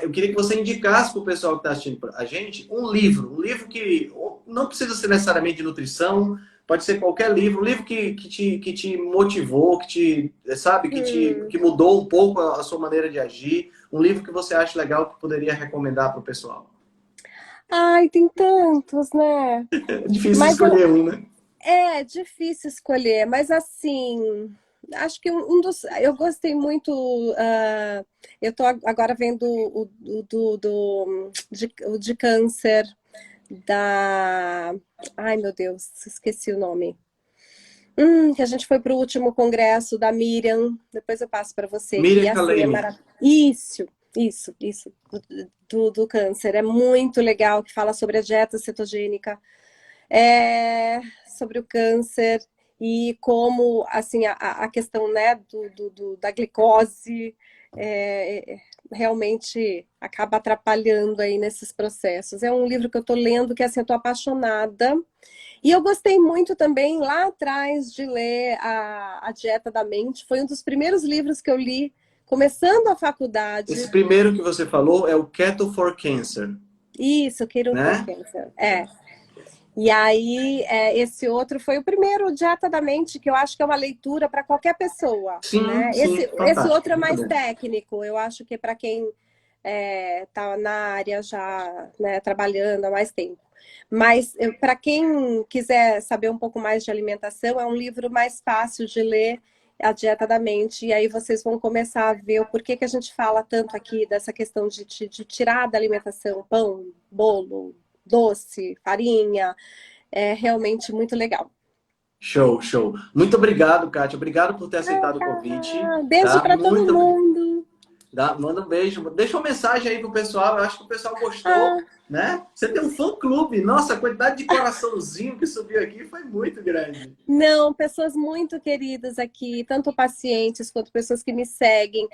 eu queria que você indicasse para o pessoal que está assistindo a gente um livro que não precisa ser necessariamente de nutrição, pode ser qualquer livro, um livro que te motivou, que te, sabe, que mudou um pouco a sua maneira de agir, um livro que você acha legal que poderia recomendar para o pessoal. Ai, tem tantos, né? É difícil Mas escolher um, né? é difícil escolher, mas assim, acho que eu gostei muito, eu tô agora vendo o de câncer ai meu Deus, esqueci o nome. Que a gente foi para o último congresso da Miriam, depois eu passo para você, que Miriam assim é Kalemi. maravilhoso. Isso, do câncer. É muito legal, que fala sobre a dieta cetogênica, sobre o câncer e como assim a questão, né, da glicose realmente acaba atrapalhando aí nesses processos. É um livro que eu estou lendo que assim, eu estou apaixonada. E eu gostei muito também lá atrás de ler a Dieta da Mente. Foi um dos primeiros livros que eu li começando a Esse faculdade. primeiro que você falou é o Keto for Cancer, Isso, Queiram for né? Cancer. E aí, esse outro foi o primeiro, Dieta da Mente, que eu acho que é uma leitura para qualquer pessoa, Sim, né? sim, Esse fantástico, outro é muito mais bom. técnico. Eu acho que para quem está na área já, né, trabalhando há mais tempo. Mas para quem quiser saber um pouco mais de alimentação, é um livro mais fácil de ler, A Dieta da Mente, e aí vocês vão começar a ver o porquê que a gente fala tanto aqui dessa questão de tirar da alimentação pão, bolo, doce, farinha. É realmente muito legal. Show, show. Muito obrigado, Kátia. Obrigado por ter aceitado o convite, Beijo tá? para todo Muito, mundo. Manda um beijo. Deixa uma mensagem aí pro pessoal. Eu acho que o pessoal Ah, gostou, né? Você tem um fã-clube. Nossa, a quantidade de coraçãozinho que subiu aqui foi muito grande. não, pessoas muito queridas aqui, tanto pacientes quanto pessoas que me seguem,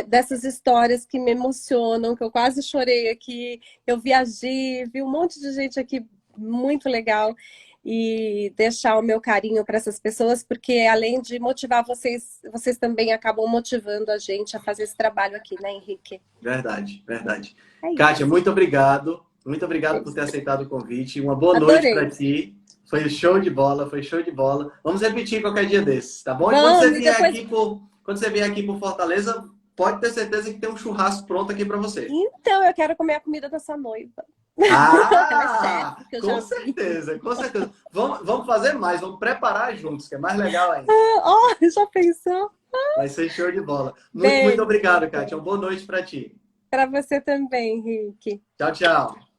dessas histórias que me emocionam, que eu quase chorei aqui, eu viajei, vi um monte de gente aqui muito legal. E deixar o meu carinho para essas pessoas, porque além de motivar vocês, vocês também acabam motivando a gente a fazer esse trabalho aqui, né, Henrique? Verdade, verdade. É Kátia, isso. muito obrigado. Muito obrigado por ter Isso. aceitado o convite. Uma boa noite para Adorei. ti. Foi show de bola, foi show de bola. Vamos repetir qualquer dia desses, tá bom? E Vamos, e depois. quando você vier aqui por Fortaleza, pode ter certeza que tem um churrasco pronto aqui para você. Então, eu quero comer a comida dessa noiva. Ela é Ah, chefe, que eu com já vi. certeza, com certeza. Vamos fazer mais, vamos preparar juntos, que é mais legal ainda. Oh, já pensou? Vai ser show de bola. Muito, muito Beijo. obrigado, Kátia. Uma boa noite para ti. Para você também, Henrique. Tchau, tchau.